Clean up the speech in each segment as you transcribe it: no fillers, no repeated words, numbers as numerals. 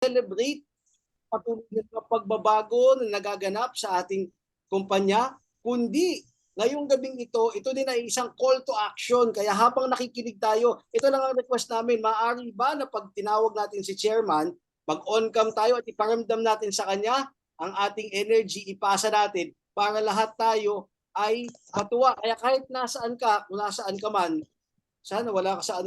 celebrate patuloy na pagbabago na nagaganap sa ating kumpanya, kundi ngayong gabing ito din ay isang call to action. Kaya habang nakikinig tayo, ito lang ang request namin. Maaari ba na pag tinawag natin si chairman, mag-on cam tayo at iparamdam natin sa kanya ang ating energy, ipasa natin para lahat tayo ay matuwa. Kaya kahit nasaan ka, kung nasaan ka man, sana wala ka sa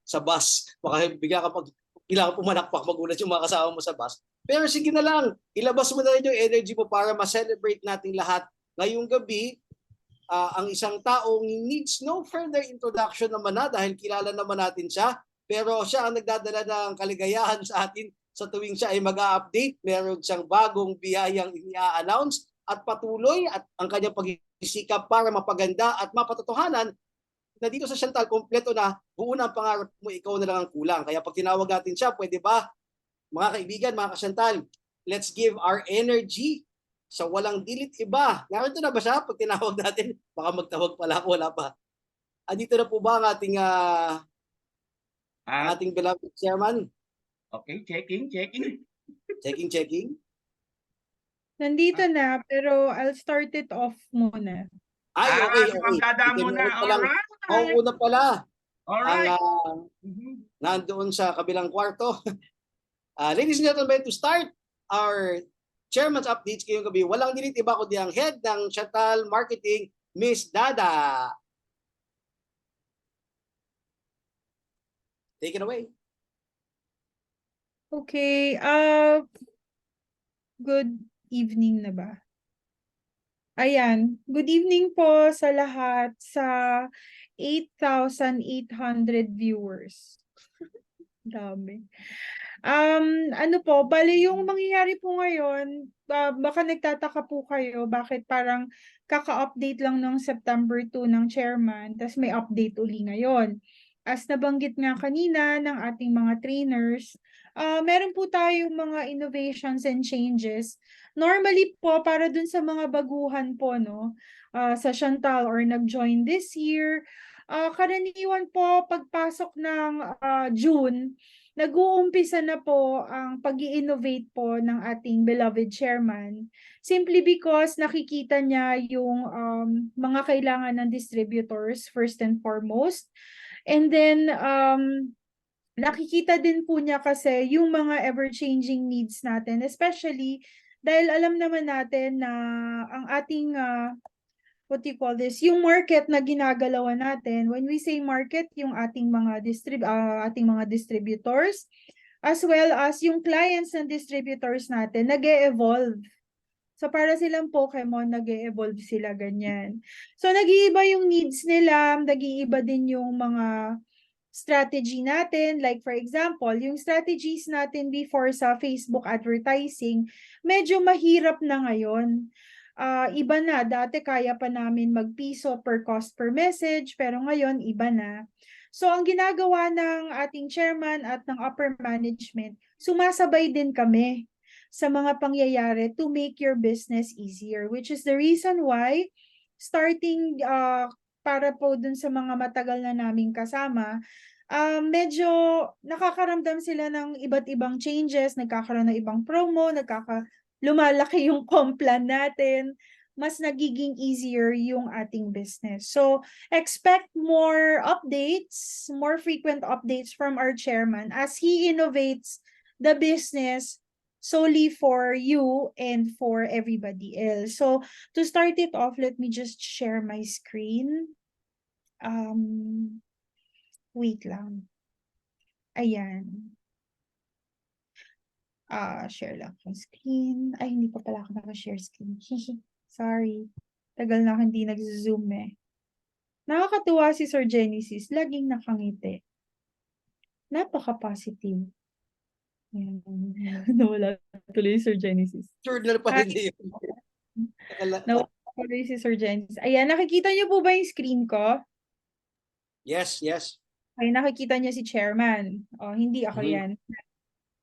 sa bus. Baka bigla ka kailangan pumalakpak, magulat yung mga kasama mo sa bus. Pero sige na lang, ilabas mo na rin yung energy mo para ma-celebrate nating lahat. Ngayong gabi, ang isang taong needs no further introduction naman na dahil kilala naman natin siya. Pero siya ang nagdadala ng kaligayahan sa atin sa tuwing siya ay mag-a-update. Meron siyang bagong biyayang i-announce at patuloy at ang kanyang pagsisikap para mapaganda at mapatotohanan na dito sa Chantal, kompleto na, buo na ang pangarap mo, ikaw na lang ang kulang. Kaya pag tinawag natin siya, pwede ba, mga kaibigan, mga ka-Chantal, let's give our energy sa walang dilit iba. Narito na ba siya? Pag tinawag natin, baka magtawag pala, wala pa. Andito na po ba ang ating beloved chairman? Okay, checking. Checking. Nandito na, pero I'll start it off muna. Ay, okay. Si Ma'am Dada muna. Alright. Mauuna pala. Alright. Nandoon sa kabilang kwarto. Ladies and gentlemen, to start our chairman's updates ngayong gabi, walang dilit iba kundi ang head ng Chantal Marketing, Miss Dada. Take it away. Okay, good evening na ba? Ayan, good evening po sa lahat sa 8,800 viewers. Dami. Ano po, bali yung mangyayari po ngayon, baka nagtataka po kayo bakit parang kaka-update lang ng September 2 ng chairman, tas may update uli ngayon. As nabanggit nga kanina ng ating mga trainers, meron po tayong mga innovations and changes. Normally po, para dun sa mga baguhan po, no, sa Chantal or nag-join this year, karaniwan po pagpasok ng June, nag-uumpisa na po ang pag-i-innovate po ng ating beloved chairman. Simply because nakikita niya yung mga kailangan ng distributors first and foremost. And then nakikita din po niya kasi yung mga ever-changing needs natin, especially dahil alam naman natin na ang ating what do you call this, yung market na ginagalawan natin. When we say market, yung ating mga distributors, as well as yung clients ng distributors natin, nag-e-evolve. So para silang Pokemon, nag-e-evolve sila ganyan. So nag-iiba yung needs nila, nag-iiba din yung mga strategy natin. Like for example, yung strategies natin before sa Facebook advertising, medyo mahirap na ngayon. Iba na, dati kaya pa namin magpiso per cost per message, pero ngayon iba na. So ang ginagawa ng ating chairman at ng upper management, sumasabay din kami sa mga pangyayari to make your business easier, which is the reason why starting para po dun sa mga matagal na naming kasama, medyo nakakaramdam sila ng iba't ibang changes, nagkakaroon ng ibang promo, lumalaki yung complan natin, mas nagiging easier yung ating business. So, expect more updates, more frequent updates from our chairman as he innovates the business solely for you and for everybody else. So, to start it off, let me just share my screen. Wait lang. Ayan. Share lang yung screen. Ay, hindi pa pala ako naka-share screen. Sorry. Tagal na hindi nag-zoom eh. Nakakatuwa si Sir Genesis. Laging nakangiti. Napaka-positive. Nawala tuloy Sir Genesis. Sure na pa rin yun. Nawala tuloy si Sir Genesis. Ayan, nakikita niyo po ba yung screen ko? Yes. Ay, nakikita niyo si Chairman. Hindi ako yan.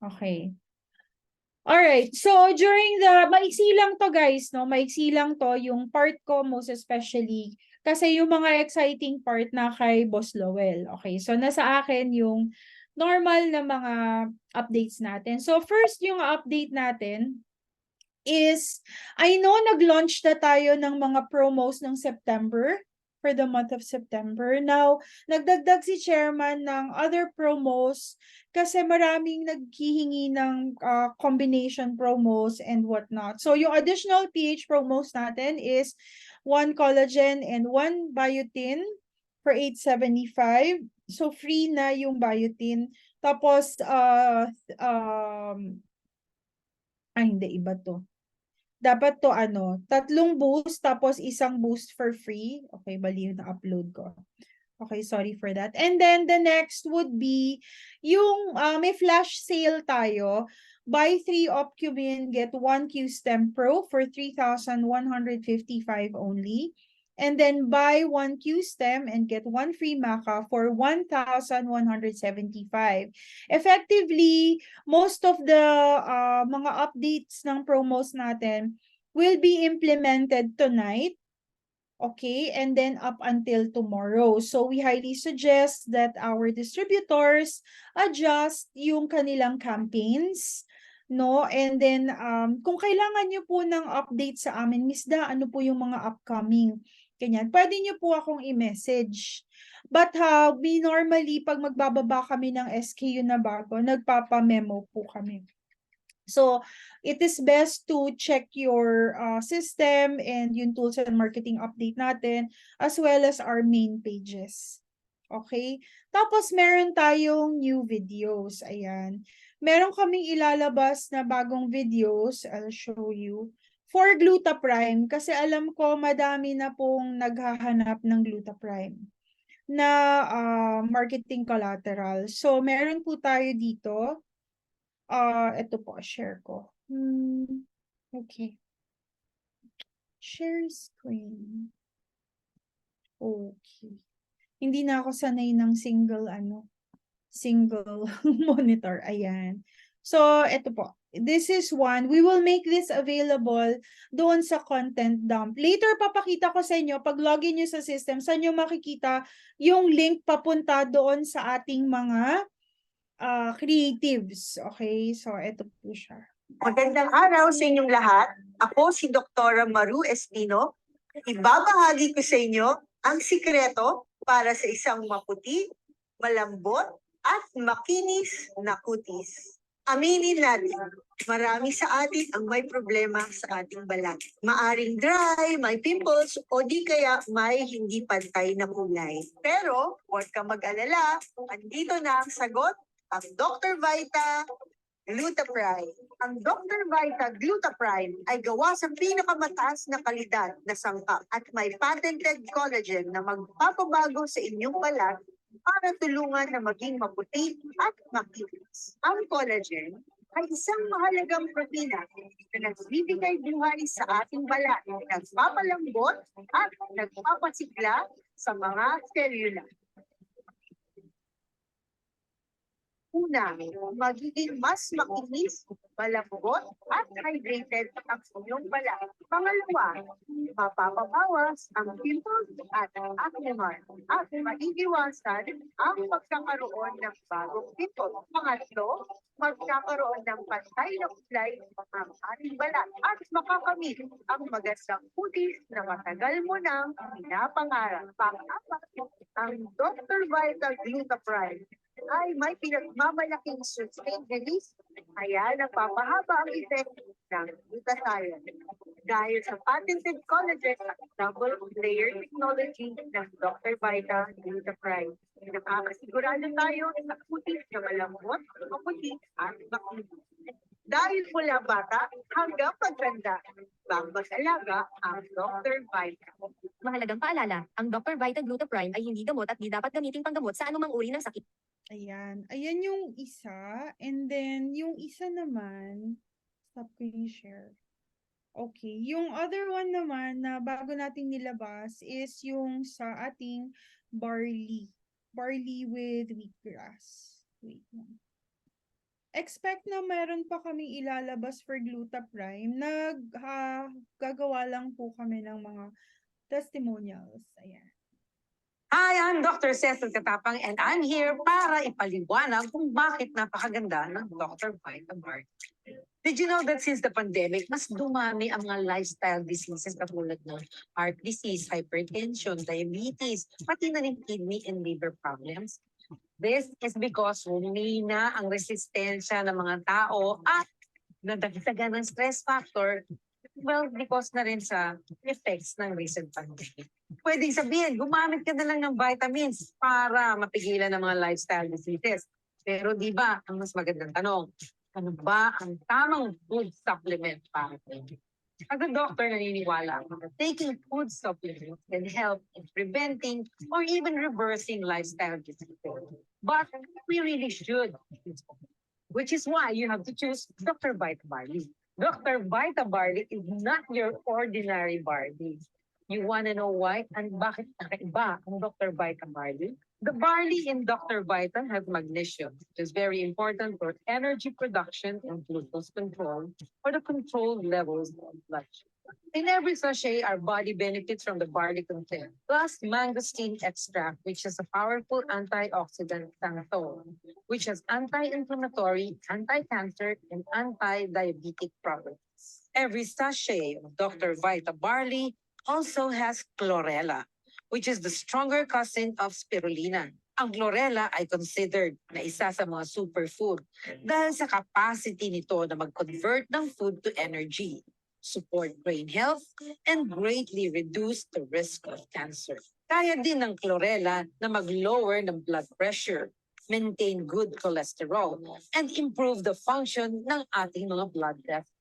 Okay. Alright, so during maiksi lang to guys, no? Maiksi lang to yung part ko most especially kasi yung mga exciting part na kay Boss Lowell. Okay, so nasa akin yung normal na mga updates natin. So first, yung update natin is, I know nag-launch na tayo ng mga promos ng September, for the month of September. Now, nagdagdag si chairman ng other promos kasi maraming naghihingi ng combination promos and whatnot. So, yung additional PH promos natin is 1 collagen and 1 biotin for 875. So, free na yung biotin. Tapos, hindi, iba to. Dapat to tatlong boost tapos isang boost for free. Okay, bali yung na-upload ko. Okay, sorry for that. And then the next would be yung may flash sale tayo. Buy 3 Opcumin, get 1 Q-Stem Pro for 3,155 only. And then buy 1 Q-Stem and get 1 free Maca for 1,175. Effectively, most of the mga updates ng promos natin will be implemented tonight. Okay, and then up until tomorrow. So we highly suggest that our distributors adjust yung kanilang campaigns, no? And then kung kailangan niyo po ng update sa amin, Miss Da, ano po yung mga upcoming? Ganyan. Pwede niyo po akong i-message. But we normally, pag magbababa kami ng SKU na bago, nagpapa-memo po kami. So, it is best to check your system and yung tools and marketing update natin as well as our main pages. Okay? Tapos, meron tayong new videos. Ayan. Meron kaming ilalabas na bagong videos. I'll show you. For Glutaprime. Kasi alam ko madami na pong naghahanap ng Glutaprime na marketing collateral. So, meron po tayo dito. Ito po, share ko. Okay. Share screen. Okay. Hindi na ako sanay ng single monitor. Ayan. So, ito po. This is one. We will make this available doon sa content dump. Later, papakita ko sa inyo, pag login nyo sa system, saan nyo makikita yung link papunta doon sa ating mga creatives. Okay? So, ito po siya. Magandang araw sa inyong lahat. Ako si Dr. Maru Espino. Ibabahagi ko sa inyo ang sikreto para sa isang maputi, malambot, at makinis na kutis. Aminin natin, marami sa atin ang may problema sa ating balat. Maaring dry, may pimples, o di kaya may hindi pantay na kulay. Pero, huwag ka mag-alala, andito na ang sagot, ang Dr. Vita Glutaprime. Ang Dr. Vita Glutaprime ay gawa sa pinakamataas na kalidad na sangkap at may patented collagen na magpapabago sa inyong balat para tulungan na maging maputi at makinis. Ang collagen ay isang mahalagang protina na nagbibigay buhay sa ating balat, nagpapalambot at nagpapasigla sa mga selula. Una, magiging mas makinis, malambot, at hydrated ang inyong balat. Pangalawa, mapapabawas ang pimples at acne marks at maiiwasan ang pagkakaroon ng bagong pimples. Pangatlo, magkakaroon ng pantay na kulay ang ating balat at makakamit ang magandang kutis na matagal mo nang pinapangarap. Pang-apat, ang Dr. Vita Glutaprime ay may pinagmamalaking sustained release, kaya nagpapahaba ang effect ng glutathione. Dahil sa patented collagen at double layer technology ng Dr. Vita Glutaprime, nakakasigurado tayo sa kutis na malambot, maputi at makinis. Dahil mula bata hanggang pagtanda, mag-alaga ang Dr. Vita. Mahalagang paalala, ang Dr. Vita Glutaprime ay hindi gamot at di dapat gamiting panggamot sa anumang uri ng sakit. Ayan. Ayan yung isa. And then, yung isa naman, stop ko yung share. Okay. Yung other one naman na bago nating nilabas is yung sa ating barley. Barley with wheatgrass. Wait lang. Expect na meron pa kaming ilalabas for Glutaprime. Gagawa lang po kami ng mga testimonials. Ayan. Hi, I'm Dr. Cecil Katapang and I'm here para ipaliwanag kung bakit napakaganda ng Dr. Vitabar. Did you know that since the pandemic, mas dumami ang mga lifestyle diseases katulad ng heart disease, hypertension, diabetes, pati na rin kidney and liver problems? This is because humina ang resistensya ng mga tao at nadagdagan ng stress factor. Well, because na rin sa effects ng recent pandemic. Pwedeng sabihin, gumamit ka na lang ng vitamins para mapigilan ng mga lifestyle diseases. Pero di ba, ang mas magandang tanong, ano ba ang tamang food supplement para sa'yo? As a doctor, naniniwala ako na taking food supplements can help in preventing or even reversing lifestyle diseases. But we really should, which is why you have to choose Dr. Vita Barley. Dr. Vita Barley is not your ordinary barley. You want to know why and bakit nakaiba ang Dr. Vita Barley? The barley in Dr. Vita has magnesium, which is very important for energy production and glucose control, or the controlled levels of blood sugar. In every sachet, our body benefits from the barley content, plus mangosteen extract, which is a powerful antioxidant xanthone, which has anti-inflammatory, anti-cancer, and anti-diabetic properties. Every sachet of Dr. Vita Barley also has chlorella, which is the stronger cousin of spirulina. Ang chlorella ay considered na isa sa mga superfood dahil sa capacity nito na mag-convert ng food to energy, support brain health, and greatly reduce the risk of cancer. Kaya din ng chlorella na mag-lower ng blood pressure, maintain good cholesterol, and improve the function ng ating mga blood vessels.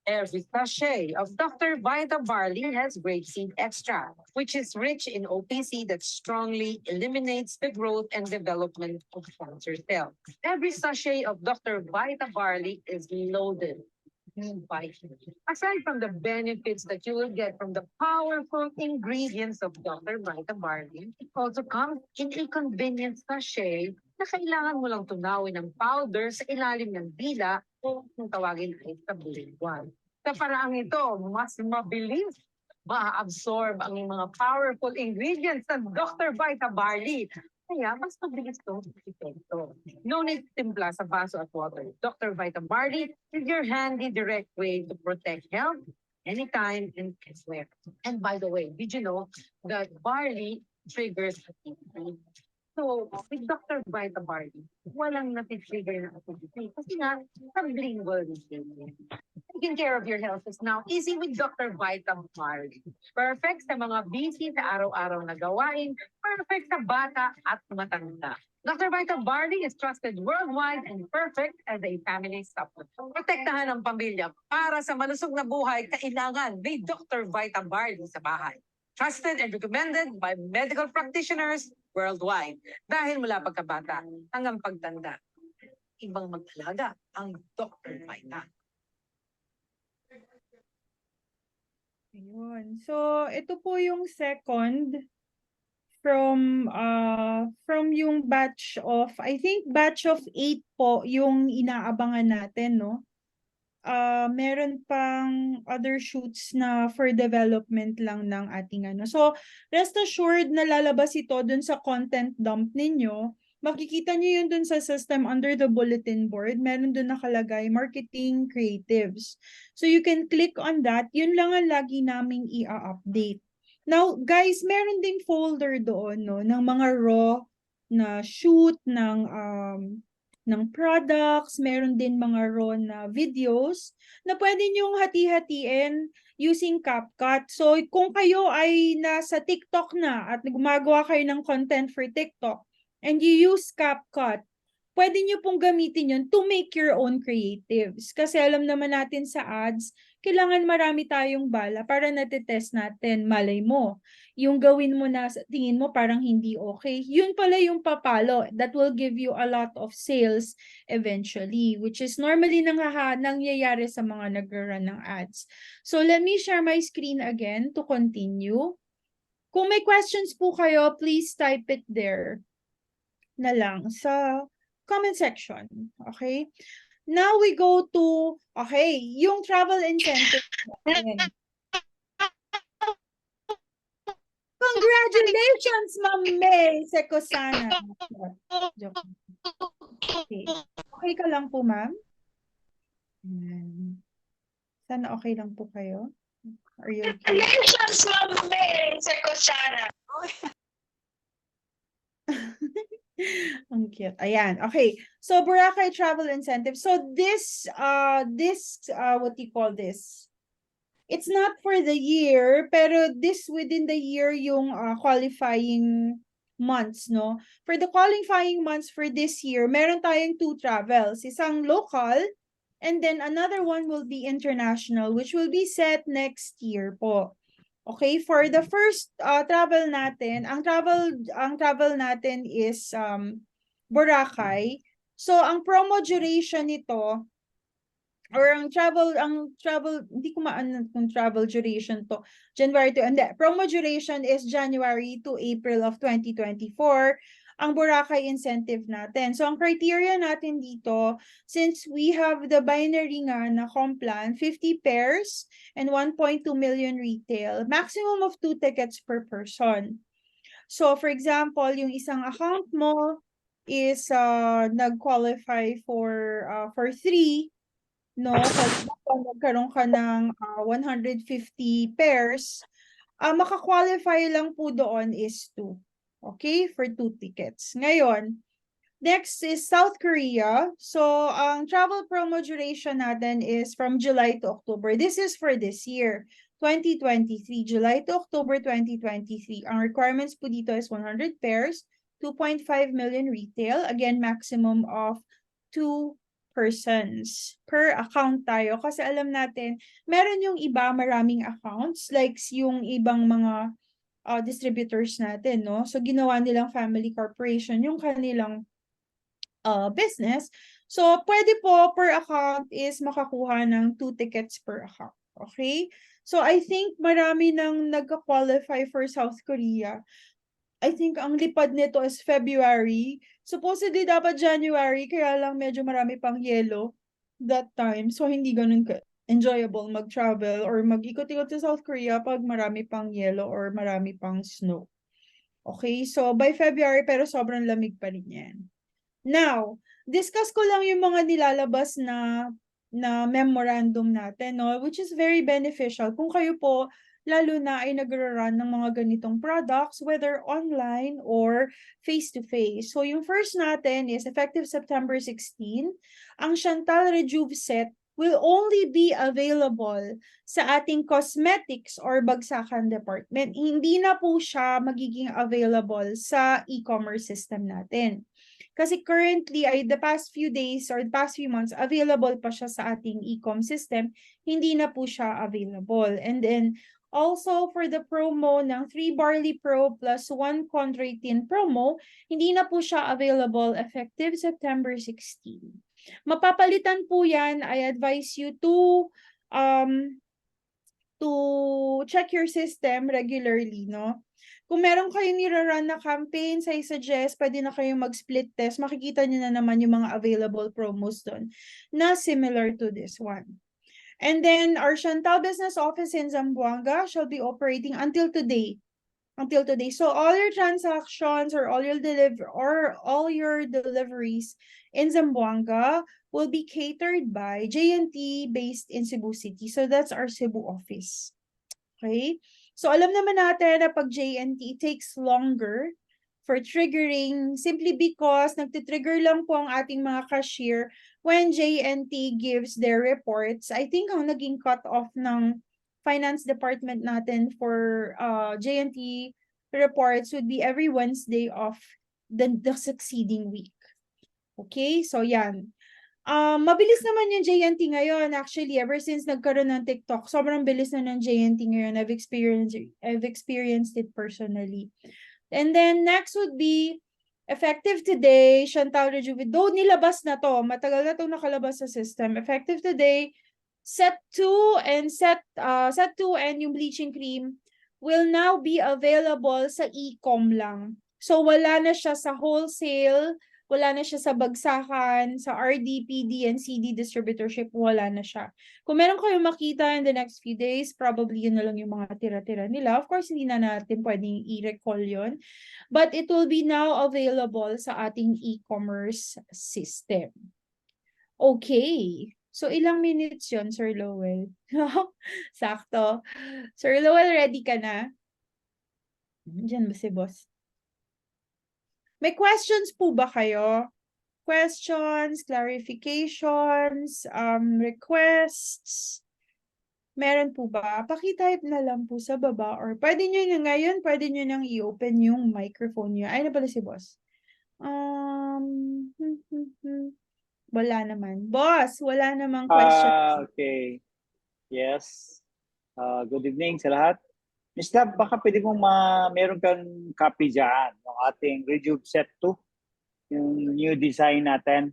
Every sachet of Dr. Vita Barley has grapeseed extract, which is rich in OPC that strongly eliminates the growth and development of cancer cells. Every sachet of Dr. Vita Barley is loaded with vitamins. Aside from the benefits that you will get from the powerful ingredients of Dr. Vita Barley, it also comes in a convenient sachet na kailangan mo lang tunawin ng powder sa ilalim ng dila o kung tawagin ay tabligwan. Sa paraang ito, mas mabilis ma-absorb ang mga powerful ingredients ng Dr. Vita Barley. Kaya mas mabilis itong epekto. No need to timpla sa baso at water. Dr. Vita Barley is your handy, direct way to protect health anytime and anywhere. And by the way, did you know that barley triggers activity? So, with Dr. Vita Barley, walang natitrigger na activity. Kasi nga, sublingual resilient. Taking care of your health is now easy with Dr. Vita Barley. Perfect sa mga busy sa araw-araw na gawain. Perfect sa bata at matanda. Dr. Vita Barley is trusted worldwide and perfect as a family supplement. Protektahan ang pamilya para sa malusog na buhay, kailangan may Dr. Vita Barley sa bahay. Trusted and recommended by medical practitioners worldwide. Dahil mula pagkabata hanggang pagtanda, ibang mag-alaga ang Dr. Vita. Ayun. So, ito po yung second from yung batch of, I think batch of 8 po yung inaabangan natin, no? Meron pang other shoots na for development lang ng ating ano. So, rest assured na lalabas ito dun sa content dump ninyo. Makikita nyo yun dun sa system under the bulletin board. Meron dun nakalagay, marketing creatives. So, you can click on that. Yun lang ang lagi naming i-update. Now, guys, meron ding folder doon, no, ng mga raw na shoot ng products, meron din mga raw na videos na pwede nyong hati-hatiin using CapCut. So, kung kayo ay nasa TikTok na at gumagawa kayo ng content for TikTok and you use CapCut, pwede nyo pong gamitin yun to make your own creatives. Kasi alam naman natin sa ads, kailangan marami tayong bala para natitest natin. Malay mo, yung gawin mo na sa tingin mo parang hindi okay, yun pala yung papalo that will give you a lot of sales eventually, which is normally nangyayari sa mga nag-run ng ads. So let me share my screen again to continue. Kung may questions po kayo, please type it there na lang sa comment section. Okay? Now we go to, okay, yung travel incentive natin. Congratulations, Ma'am May Secosana. Joke. Okay. Okay ka lang po, ma'am? Ayan. Sana okay lang po kayo. Are you okay? Congratulations, Ma'am May Secosana. Ang cute. Ayan. Okay. So, Boracay Travel Incentive. So, this, what do you call this? It's not for the year, pero this within the year yung qualifying months, no? For the qualifying months for this year, meron tayong 2 travels. Isang local, and then another one will be international, which will be set next year po. Okay, for the first travel natin, ang travel natin is Boracay. So ang promo duration nito or ang travel hindi ko maano kung travel duration to. January to hindi, promo duration is January to April of 2024. Ang Boracay incentive natin. So, ang criteria natin dito, since we have the binary nga na Complan, 50 pairs and 1.2 million retail, maximum of 2 tickets per person. So, for example, yung isang account mo is nag-qualify for 3, no? So, nagkaroon ka ng 150 pairs, maka-qualify lang po doon is 2. Okay, for 2 tickets. Ngayon, next is South Korea. So, ang travel promo duration natin is from July to October. This is for this year, 2023. July to October 2023. Ang requirements po dito is 100 pairs, 2.5 million retail. Again, maximum of 2 persons per account tayo. Kasi alam natin, meron yung iba maraming accounts, like yung ibang mga distributors natin, no? So, ginawa nilang family corporation yung kanilang business. So, pwede po per account is makakuha ng 2 tickets per account. Okay? So, I think marami nang nagka-qualify for South Korea. I think ang lipad nito is February. Supposedly, dapat January, kaya lang medyo marami pang yellow that time. So, hindi ganun enjoyable mag-travel or mag-ikot-ikot sa South Korea pag marami pang yellow or marami pang snow. Okay, so by February pero sobrang lamig pa rin yan. Now, discuss ko lang yung mga nilalabas na memorandum natin, no? Which is very beneficial kung kayo po lalo na ay nagre-run ng mga ganitong products, whether online or face-to-face. So yung first natin is effective September 16, ang Chantal Rejuve set will only be available sa ating cosmetics or bagsakan department. Hindi na po siya magiging available sa e-commerce system natin. Kasi currently, ay the past few days or the past few months, available pa siya sa ating e-com system. Hindi na po siya available. And then, also for the promo ng 3 Barley Pro plus 1 Chondroitin promo, hindi na po siya available effective September 16. Mapapalitan po yan. I advise you to check your system regularly, no? Kung meron kayong nire-run na campaigns, I suggest pwede na kayong mag-split test. Makikita nyo na naman yung mga available promos doon na similar to this one. And then, our Chantal Business Office in Zamboanga shall be operating until today. So, all your transactions or all your deliveries in Zamboanga will be catered by JNT based in Cebu City. So, that's our Cebu office. Okay? So, alam naman natin na pag JNT, it takes longer for triggering simply because nagtitrigger lang po ang ating mga cashier when JNT gives their reports. I think ang naging cut-off ng finance department natin for JNT reports would be every Wednesday of the succeeding week. Okay? So, yan. Mabilis naman yung JNT ngayon. Actually, ever since nagkaroon ng TikTok, sobrang bilis na ng JNT ngayon. I've experienced it personally. And then, next would be effective today, Chantal Rejuve. Though nilabas na to, matagal na to nakalabas sa system. Effective today, set 2 and yung bleaching cream will now be available sa e-com lang. So, wala na siya sa wholesale wala na siya sa bagsakan, sa RD, PD, and CD distributorship, wala na siya. Kung meron kayong makita in the next few days, probably yun na lang yung mga tira-tira nila. Of course, hindi na natin pwedeng i-recall yun. But it will be now available sa ating e-commerce system. Okay. So, ilang minutes yun, Sir Lowell? Sakto. Sir Lowell, ready ka na? Diyan ba si boss? May questions po ba kayo? Questions, clarifications, requests? Meron po ba? Pakitype na lang po sa baba or pwede nyo na ngayon, pwede nyo nang i-open yung microphone nyo. Ay na pala si boss. Wala naman. Boss, wala namang question. Okay. Yes. Good evening sa lahat. Miss Lab, baka pwede mong meron kang copy dyan ng ating Rejuve Set 2, yung new design natin.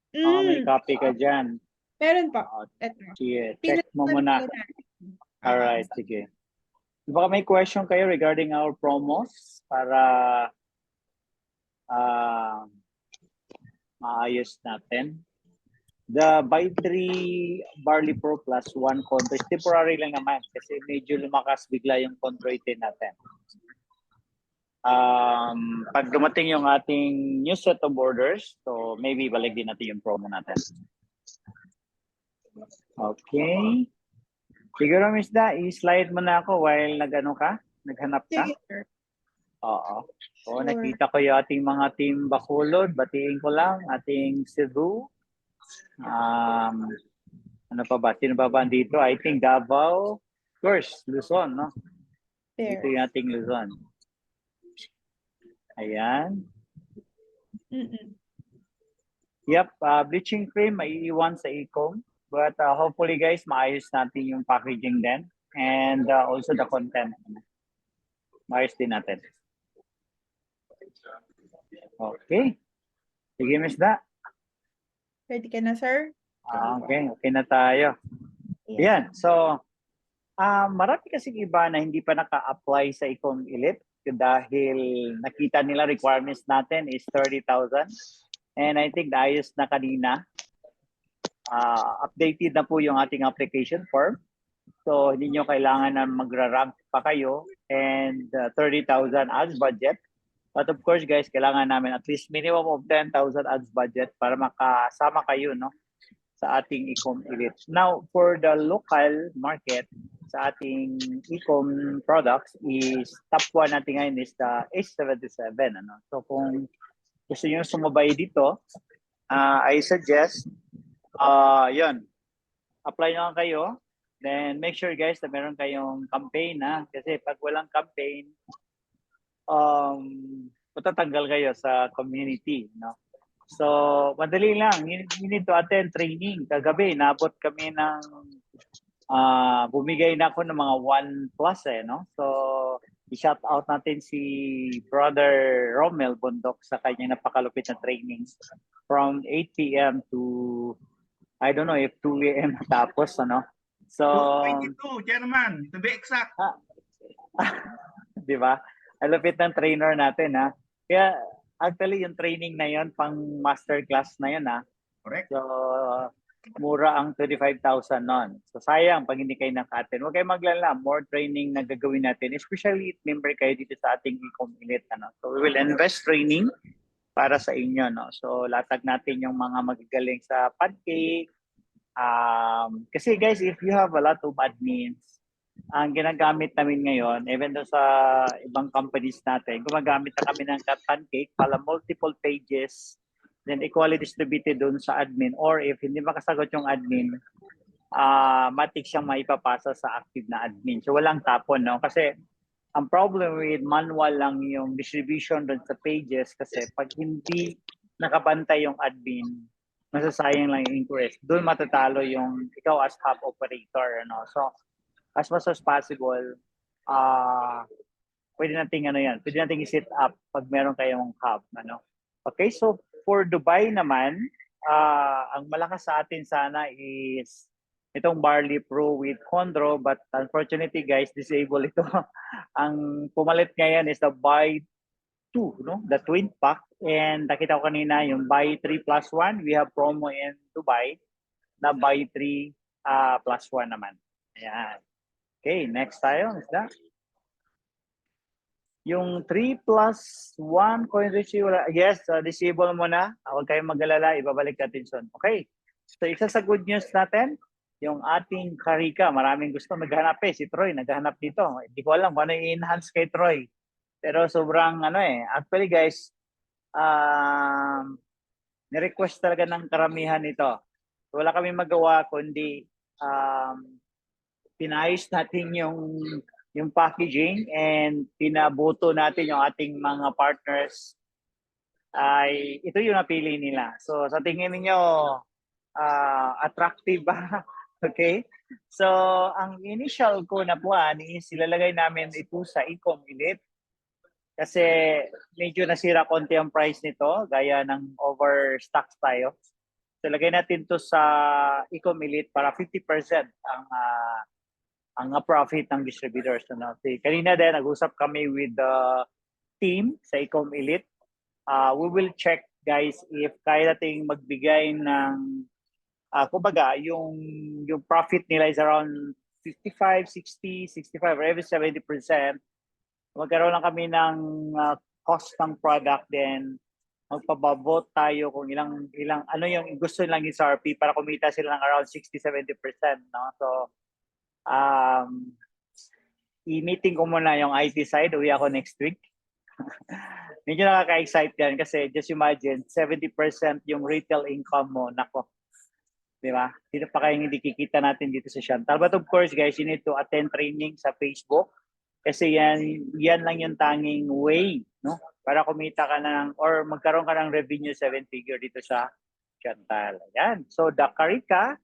May copy ka dyan. Meron pa. Eto. Sige, check mo muna. Alright, sige. Baka may question kayo regarding our promos para maayos natin. The buy 3 Barley Pro plus 1 Contro is temporary lang naman kasi medyo lumakas bigla yung Contro 18 natin. Pag dumating yung ating new set of orders, so maybe balik din natin yung promo natin. Okay. Siguro, Miss Da, i-slide mo na ako while naghanap ka? Sige, sir. Oo. So, Sure. nakita ko yung ating mga team Bacolod. Batiin ko lang, ating Cebu. Ano pa ba? Sino pa ba dito? I think Davao. Of course, Luzon, no? There. Ito yung ating Luzon. Ayan. Yep, bleaching cream maiiwan sa e-com. But hopefully guys, maayos natin yung packaging din. And also the content. Maayos din natin. Okay. Sige, Miss Da. Ready ka na, sir? Okay, okay na tayo. Yan, so marami kasing iba na hindi pa naka-apply sa Ecom Elite dahil nakita nila requirements natin is 30,000. And I think naayos na kanina. Updated na po yung ating application form. So hindi nyo kailangan na magra-rank pa kayo and 30,000 ads budget. But of course guys, kailangan namin at least minimum of 10,000 ads budget para makasama kayo, no, sa ating Ecom Elite. Now, for the local market, sa ating Ecom products is top 1 natin ngayon is the H77. Ano? So kung gusto nyo sumabay dito, I suggest, yun, apply na kayo. Then make sure guys na meron kayong campaign na kasi pag walang campaign, matatanggal kayo sa community, no? So, madali lang. You need to attend training. Kagabi, nabot kami ng bumigay na ako ng mga 1+ no? So, i-shout out natin si Brother Romel Bundok sa kanyang napakalupit na trainings from 8 p.m. to I don't know if 2 a.m. tapos, ano? So, 22, Chairman, to be exact. di ba? Ang lupit ng trainer natin, ha? Kaya, actually, yung training na yon pang masterclass na yun, ha? Correct. So, mura ang 35,000 nun. So, sayang pag hindi kayo naka-attend. Huwag kayo maglala. More training na gagawin natin. Especially if member kayo dito sa ating Ecom Elite, ano? So, we will invest training para sa inyo, no? So, latag natin yung mga magagaling sa pancake. Kasi guys, if you have a lot of admins, ang ginagamit namin ngayon, even though sa ibang companies natin, gumagamit na kami ng pancake para multiple pages, then equally distributed doon sa admin. Or if hindi makasagot yung admin, matik siyang maipapasa sa active na admin. So walang tapon, no? Kasi ang problem with manual lang yung distribution doon sa pages kasi pag hindi nakabantay yung admin, masasayang lang yung inquiries. Doon matatalo yung ikaw as hub operator, no? So as much as possible, pwede nating pwede nating i-set up pag meron kayong hub, ano. Okay, so for Dubai naman, ang malakas sa atin sana is itong Barley Pro with Condro, but unfortunately guys, disable ito. Ang pumalit ngayon is the buy 2, no? The twin pack. And nakita ko kanina yung buy 3 plus 1. We have promo in Dubai na buy 3 plus 1 naman. Ayan. Okay, next tayo. Is that? Yung 3 plus 1 coin receiver. Yes, disable mo na. Huwag kayong mag-alala. Ibabalik natin soon. Okay. So isa sa good news natin, yung ating Karika, maraming gusto naghanap si Troy, naghanap dito. Hindi ko alam kung ano i-enhance kay Troy. Pero sobrang actually guys, ni-request talaga ng karamihan ito. Wala kami magawa kundi pinayos natin yung packaging and pinabuto natin yung ating mga partners. Ay ito yung napili nila. So sa tingin niyo attractive ba? Okay? So ang initial ko na plan is ilalagay namin ito sa Ecom Elite. Kasi medyo nasira konti ang price nito, gaya ng overstocks tayo. So lagay natin to sa Ecom Elite para 50% ang profit ng distributors. Kanina din nag-usap kami with the team sa Ecom Elite. We will check guys if kaya nating magbigay ng kumbaga yung profit nila is around 55, 60, 65 or even 70%. Magkaroon lang kami ng cost ng product, then magpababot tayo kung ilang ano yung gusto nilang SRP para kumita sila ng around 60-70%, no? So i-meeting ko muna yung IT side, uwi ako next week. Medyo nakaka-excite yan kasi just imagine 70% yung retail income mo, nako. Di ba? Sino pa kayong hindi kikita natin dito sa Chantal? But of course guys, you need to attend training sa Facebook. Kasi yan lang yung tanging way, no? Para kumita ka ng or magkaroon ka ng revenue 7-figure dito sa Chantal. Ayan. So the Karika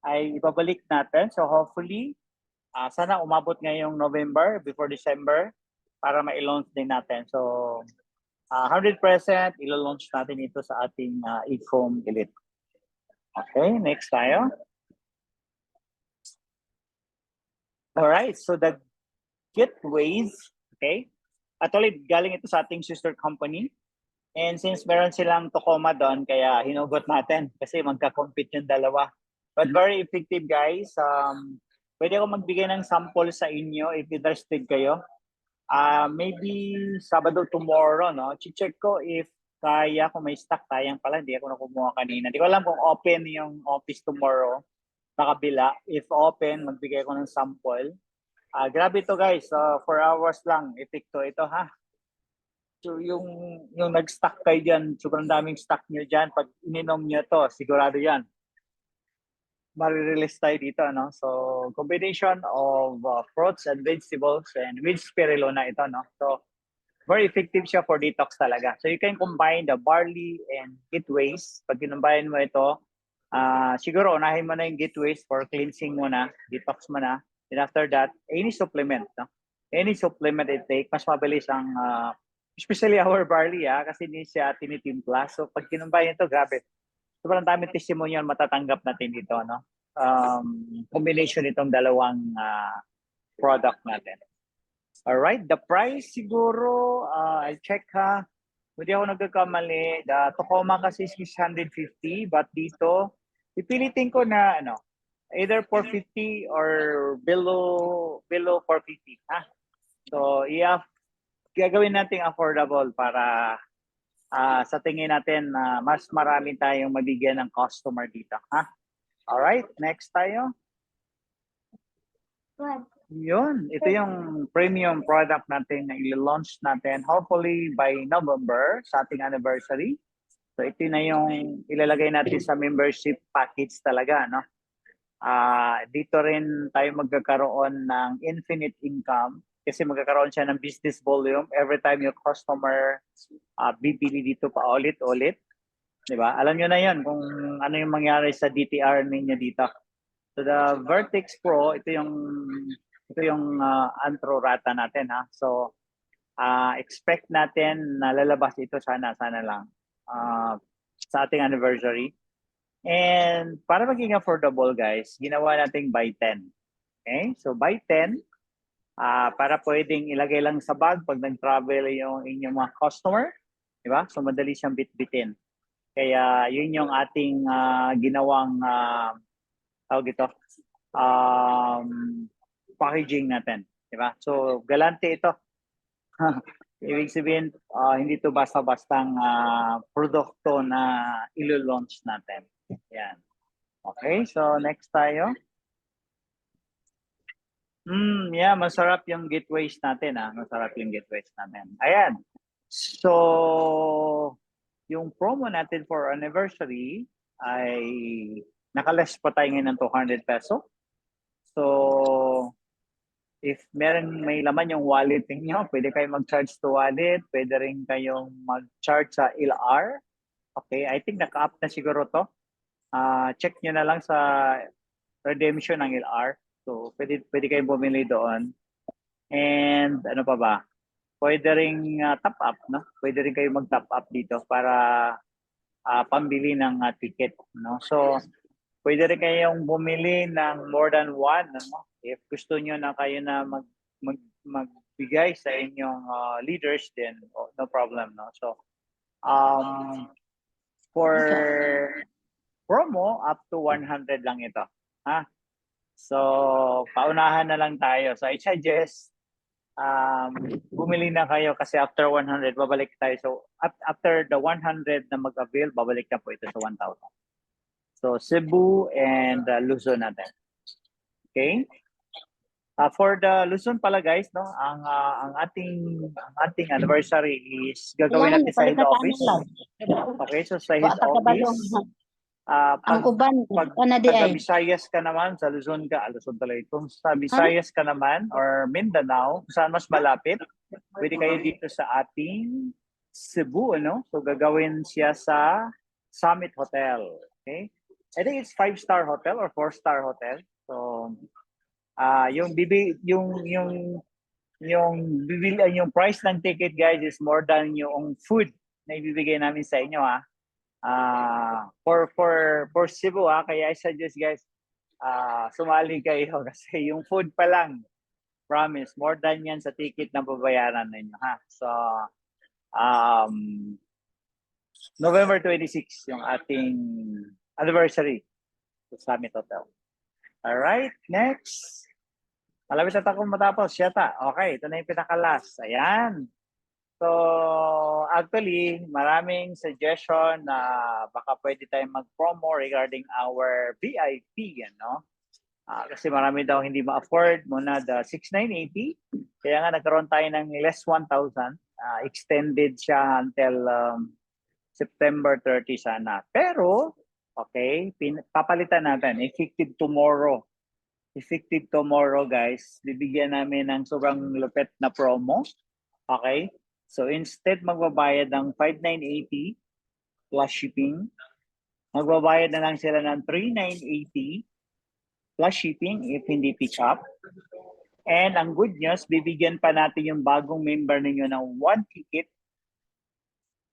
ay ibabalik natin. So hopefully, sana umabot ngayong November before December para ma-launch din natin. So 100% ilo-launch natin ito sa ating Ecom Elite. Okay, next tayo. Alright, so the gateways, okay? Actually, galing ito sa ating sister company. And since meron silang Tacoma doon, kaya hinugot natin kasi magka-compete yung dalawa. But very effective guys. Pwede ako magbigay ng sample sa inyo if interested kayo. Maybe Sabado tomorrow, no? Check ko if kaya kung may stock, sayang pala, hindi ako nakumuha kanina. Hindi ko alam kung open yung office tomorrow sa kabila. If open, magbigay ko ng sample. Grabe to guys, 4 hours lang, epekto ito ha. So yung nag-stock kayo dyan, sobrang daming stock nyo dyan. Pag ininom nyo to, sigurado yan. Marirelease tayo dito, no? So combination of fruits and vegetables and with spirulina ito, no? So very effective siya for detox talaga. So you can combine the barley and gateways. Pag kinumbayan mo ito, siguro unahin mo na yung gateways for cleansing mo na, detox mo na. And after that, any supplement, no? Any supplement I take, mas mabilis ang, especially our barley, kasi hindi siya tinitimpla. So pag kinumbayan ito, grabe. Sobrang daming testimonial matatanggap natin dito, no? Combination itong dalawang product natin. Alright, the price siguro, I'll check ha. Hindi ako nagkakamali. The Tacoma kasi 650, but dito, ipilitin ko na either 450 or below 450. Ha? So, gagawin natin affordable para sa tingin natin mas marami tayong mabigyan ng customer dito. Ha? Alright, next tayo. Yun, ito yung premium product natin na i-launch natin hopefully by November sa ating anniversary. So ito na yung ilalagay natin sa membership package talaga, no? Dito rin tayo magkakaroon ng infinite income kasi magkakaroon siya ng business volume every time yung customer bibili dito pa ulit-ulit. Diba? Alam nyo na yan kung ano yung mangyari sa DTR ninyo dito. So the Vertex Pro, ito yung antro rata natin ha. So expect natin na lalabas ito sana lang sa ating anniversary. And para maging affordable guys, ginawa nating buy 10. Okay? So buy 10, para pwedeng ilagay lang sa bag pag nag-travel yung inyong mga customer, di ba? So madali siyang bitbitin. Kaya yun yung ating ginawang tawag ito, packaging natin, di ba? So galante ito. Ibig sabihin, hindi to basta-bastang produkto na ilo-launch natin. Yan. Okay, so next tayo. Yeah, masarap yung gateways natin, Masarap yung gateways natin. Ayan. So, yung promo natin for anniversary ay nakaless pa tayo ngayon ng 200 peso. So, if may laman yung wallet niyo, pwede kayo mag-charge to wallet, pwede rin kayong mag-charge sa LR. Okay, I think naka-up na siguro to. Check nyo na lang sa redemption ng LR. So, pwede kayong bumili doon. And ano pa ba? Pwede ring top up, no? Pwede rin kayo mag-top up dito para pambili ng ticket, no? So, pwede rin kayong bumili ng more than one, no? If gusto nyo na kayo na magbigay sa inyong leaders, then no problem, no? So, for promo, up to 100 lang ito. So, paunahan na lang tayo. So, I suggest bumili na kayo kasi after 100, babalik tayo. So, after the 100 na mag-avail, babalik na po ito sa 1,000. So, Cebu and Luzon natin. Okay? For the Luzon pala guys, no, ang ating anniversary is gagawin natin sa head office. Okay, so sa head office, ang uban pag taga Visayas ka naman, sa Luzon talaga. Kung sa Visayas ka naman or Mindanao, kung saan mas malapit, pwede kayo dito sa ating Cebu, ano? So gagawin siya sa Summit Hotel. Okay? I think it's 5-star hotel or 4-star hotel. So yung price ng ticket guys is more than yung food na ibibigay namin sa inyo for Cebu kaya I suggest guys sumali kayo kasi yung food pa lang promise more than yan sa ticket na babayaran ninyo so November 26 yung ating anniversary sa Summit Hotel. Alright, next. Malapit na tayo matapos. Yata. Okay, ito na yung pinaka-last. Ayan. So, actually, maraming suggestion na baka pwede tayong mag-promo regarding our VIP, no? Kasi marami daw hindi ma-afford muna the 6,980. Kaya nga nagkaroon tayo ng less 1,000. Extended siya until September 30 sana. Pero, okay, papalitan natin. Effective tomorrow. Effective tomorrow, guys. Bibigyan namin ng sobrang lupet na promo. Okay? So, instead magbabayad ng 5,980 plus shipping, magbabayad na lang sila ng 3,980 plus shipping if hindi pick up. And ang good news, bibigyan pa natin yung bagong member ninyo ng 1 ticket.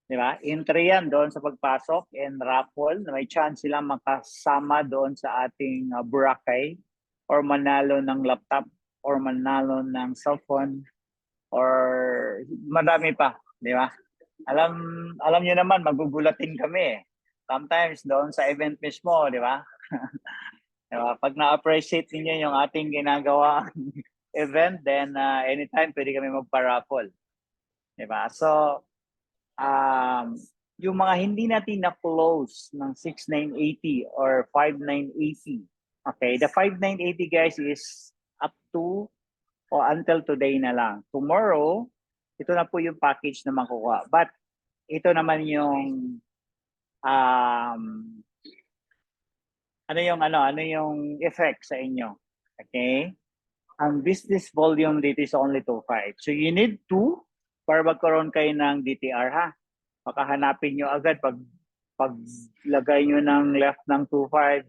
Diba? Entry yan doon sa pagpasok and raffle na may chance silang makasama doon sa ating Boracay or manalo ng laptop or manalo ng cellphone or madami pa, di ba? Alam niyo naman magugulatin kami. Sometimes doon sa event mismo, di ba? Diba? Pag na-appreciate niyo yung ating ginagawa event, then anytime pwede kami magpa-raffle. Di ba? So yung mga hindi natin na-close ng 6,980 or 5,980. Okay, the 5,980 guys is up to o until today na lang. Tomorrow, ito na po yung package na makukuha. But ito naman yung ano yung effect sa inyo. Okay? Ang business volume dito is only 2.5. So you need 2 para magkaroon kayo ng DTR ha. Makahanapin nyo agad pag lagay nyo ng left ng 2.5,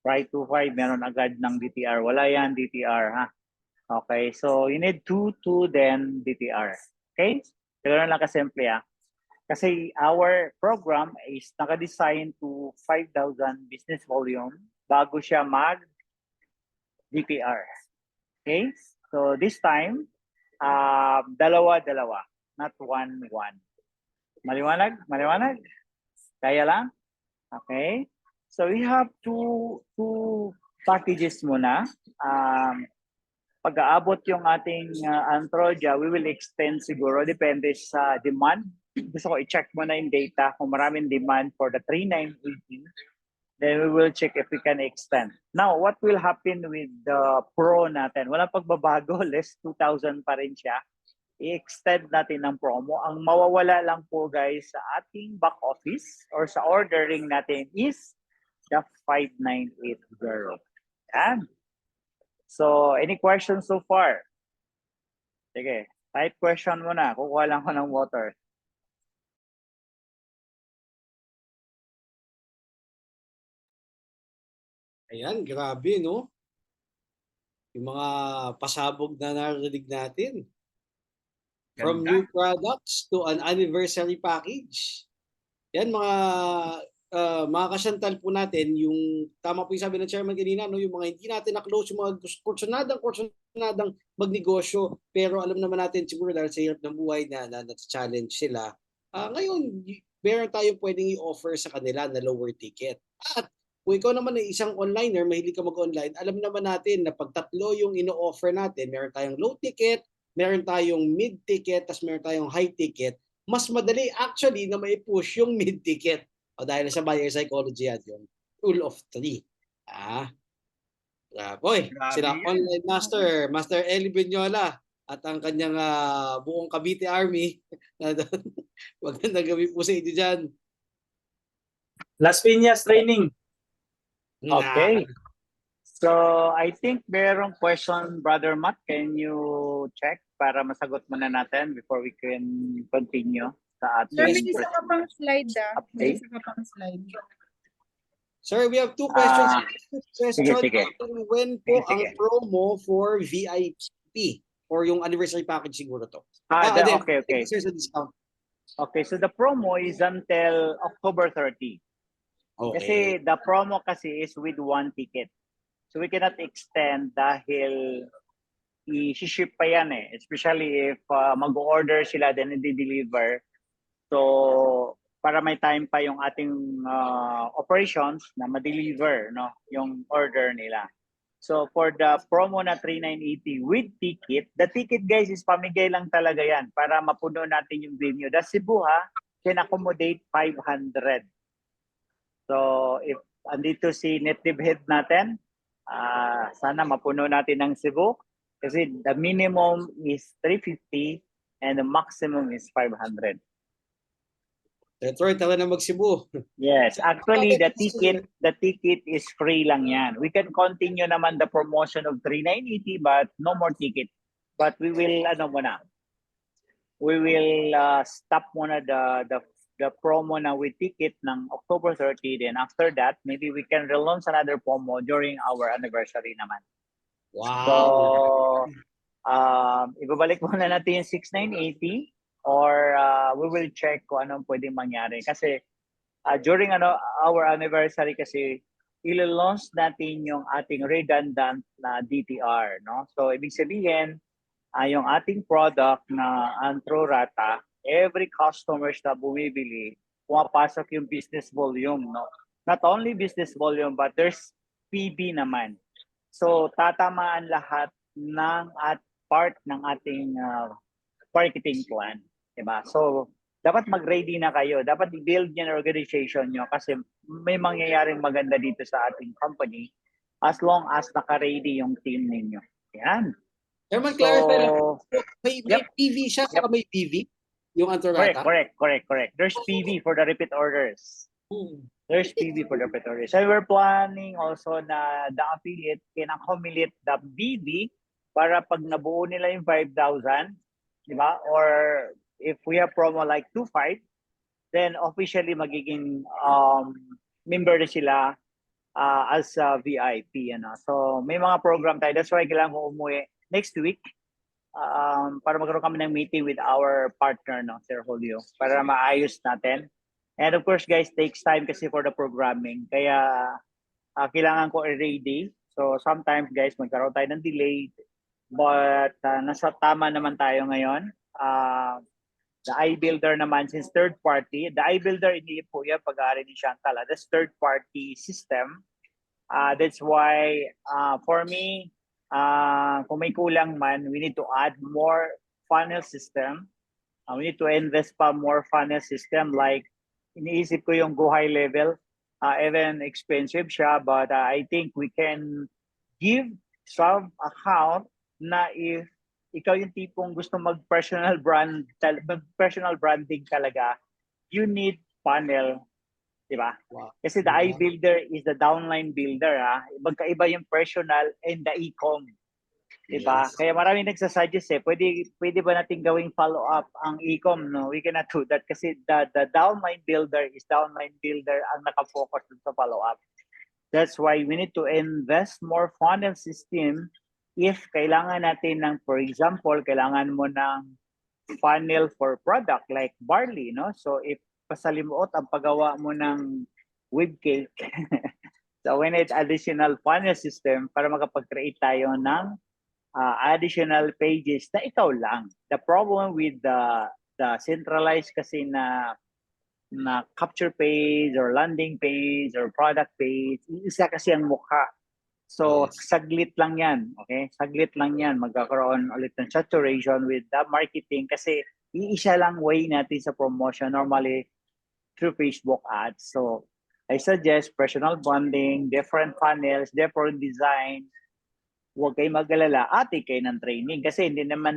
right 2.5, meron agad ng DTR. Wala yan DTR ha. Okay, so you need 2 then DTR. Okay? Ganoon lang kasimple ha. Kasi our program is naka-design to 5,000 business volume bago siya mag DTR. Okay? So this time, dalawa-dalawa, not one-one. Maliwanag? Maliwanag? Kaya lang? Okay. So we have two packages muna. Pag-aabot yung ating Antroja, we will extend siguro, depende sa demand. Gusto ko i-check muna yung data kung maraming demand for the 3980. Then we will check if we can extend. Now, what will happen with the Pro natin? Walang pagbabago, less 2,000 pa rin siya. I-extend natin ng promo. Ang mawawala lang po guys sa ating back office or sa ordering natin is the 5980. Yan. So, any questions so far? Sige, type question muna. Kukuha lang ko ng water. Ayan, grabe, no? Yung mga pasabog na narinig natin. From Ganda. new products to an anniversary package. Yan mga kasantal po natin, yung tama po yung sabi ng chairman kanina, no, yung mga hindi natin na-close, yung mga kursunadang magnegosyo, pero alam naman natin siguro dahil sa hirap ng buhay na challenge sila, ngayon, meron tayong pwedeng i-offer sa kanila na lower ticket. At kung ikaw naman ay isang onliner, mahilig ka mag-online, alam naman natin na pag tatlo yung ino-offer natin, meron tayong low ticket, meron tayong mid ticket, tapos meron tayong high ticket, mas madali actually na may push yung mid ticket. O dahil sa buyer psychology yan, yung rule of three. Boy, Grabe sila yan. online master, Master Eli Benyola, at ang kanyang buong Cavite Army. Magandang gabi po sa inyo dyan. Las Piñas training. Okay. So, I think merong question, Brother Matt. Can you check para masagot muna natin before we can continue sa Sir, may ating isa ka pang slide May update? isa ka pang slide. Sir, we have two questions. Sige, sige. When po Sige, ang sige. promo for VIP or yung anniversary package siguro to? Okay. Sir, sa discount. Okay, so the promo is until October 30. Okay. Kasi the promo kasi is with one ticket. So we cannot extend dahil i-ship pa yan eh. Especially if mag-order sila then i-deliver. So para may time pa yung ating operations na ma-deliver no, yung order nila. So for the promo na 3980 with ticket, the ticket guys is pamigay lang talaga yan para mapuno natin yung venue. The Cebu can accommodate 500. So if andito si native head natin, sana mapuno natin ng Cebu kasi the minimum is 350 and the maximum is 500. Retro, tara na mag-Cebu. Yes, actually the ticket is free lang yan. We can continue naman the promotion of 3980 but no more ticket. But we will stop muna the promo na with ticket ng October 30. Then after that, maybe we can relaunch another promo during our anniversary naman. Wow. So, ibabalik muna natin yung 6980 or we will check kung anong pwedeng mangyari. Kasi during our anniversary kasi, ilo-launch natin yung ating redundant na DTR. No? So, ibig sabihin, yung ating product na Antrorata, every customers na bumibili, pumapasok yung business volume. No? Not only business volume, but there's PB naman. So, tatamaan lahat ng part ng ating marketing plan. Diba? So, dapat mag-ready na kayo. Dapat i-build yung organization nyo kasi may mangyayaring maganda dito sa ating company as long as naka-ready yung team ninyo. Yan. Chairman, clarify lang. May Yep. PV siya, saka may PV? Yung Antorata? Correct. There's PV for the repeat orders. There's PV for the repeat orders. So we're planning also na the affiliate can accumulate the BV para pag nabuo nila yung 5,000, di ba? Or if we have promo like 2.5, then officially magiging member na sila as a VIP. So may mga program tayo. That's why kailangan ko umuwi next week para magkaroon kami ng meeting with our partner, Sir Julio, para maayos natin. And of course, guys, takes time kasi for the programming. Kaya kailangan ko i-ready. So sometimes, guys, magkaroon tayo ng delay. But nasa tama naman tayo ngayon. The iBuilder naman, since third party, the iBuilder, hindi po yan pag-aari ni Chantal. That's third party system. That's why, for me, kung may kulang man, we need to add more funnel system. We need to invest pa more funnel system. Like, iniisip ko yung Go High level. Even expensive siya, but I think we can give some account na if ikaw yung tipong gusto mag-personal branding talaga, you need funnel, di ba? Wow. Kasi the iBuilder is the downline builder, ha? Magkaiba yung personal and the e-com. Diba? Yes. Kaya maraming nagsasuggest pwede ba natin gawing follow-up ang e-com, no? We cannot do that kasi the downline builder ang nakafocus dun sa follow-up. That's why we need to invest more funnel system if kailangan natin ng, for example, kailangan mo ng funnel for product like barley, no? So if pasalimuot ang paggawa mo ng whip cake, so we need additional funnel system para makapag-create tayo ng additional pages na ikaw lang. The problem with the centralized kasi na capture page or landing page or product page, isa kasi ang mukha. So, saglit lang yan. Okay? Saglit lang yan. Magkakaroon ulit ng saturation with the marketing kasi iisa lang way natin sa promotion normally through Facebook ads. So, I suggest personal branding, different funnels, different design. Huwag kayo mag-alala, ate kayo ng training kasi hindi naman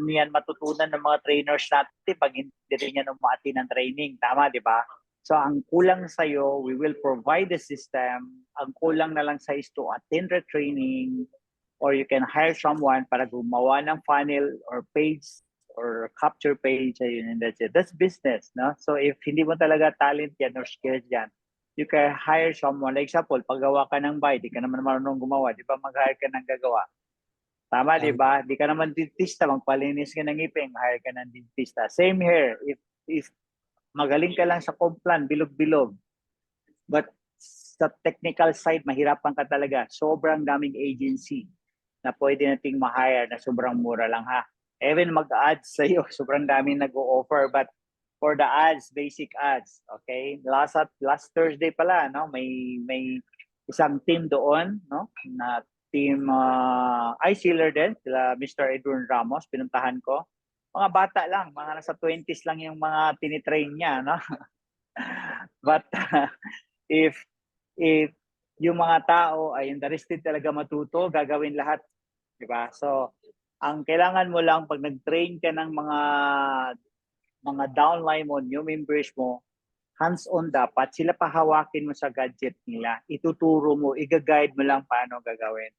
yan matutunan ng mga trainers natin pag hindi rin yan umati ng training. Tama, di ba? So, ang kulang sa'yo, we will provide the system. Ang kulang na lang sa'yo is to attend the training or you can hire someone para gumawa ng funnel or page or capture page. Ayun, and that's it. That's business, no? So, if hindi mo talaga talent yan or skills yan, you can hire someone. Like example, paggawa ka ng bike, di ka naman marunong gumawa, di ba mag-hire ka ng gagawa? Tama, di ba? Di ka naman dentista, magpalinis ka ng ngipin, hire ka ng dentista. Same here. If magaling ka lang sa complan, bilog-bilog, but sa technical side, mahirapan ka talaga. Sobrang daming agency na pwede nating ma-hire na sobrang mura lang, ha? Even mag-ads sa'yo, sobrang daming nag-o-offer, but for the ads, basic ads, okay? Last Thursday pala, no? May isang team doon, no? Na team iSealer din, sila Mr. Edwin Ramos, pinuntahan ko. Mga bata lang, mga nasa 20s lang yung mga tinitrain niya, no? But if yung mga tao ay interested talaga matuto, gagawin lahat, di ba? So, ang kailangan mo lang pag nag-train ka ng mga downline mo, new members mo, hands-on dapat, sila pahawakin mo sa gadget nila, ituturo mo, i-guide mo lang paano gagawin.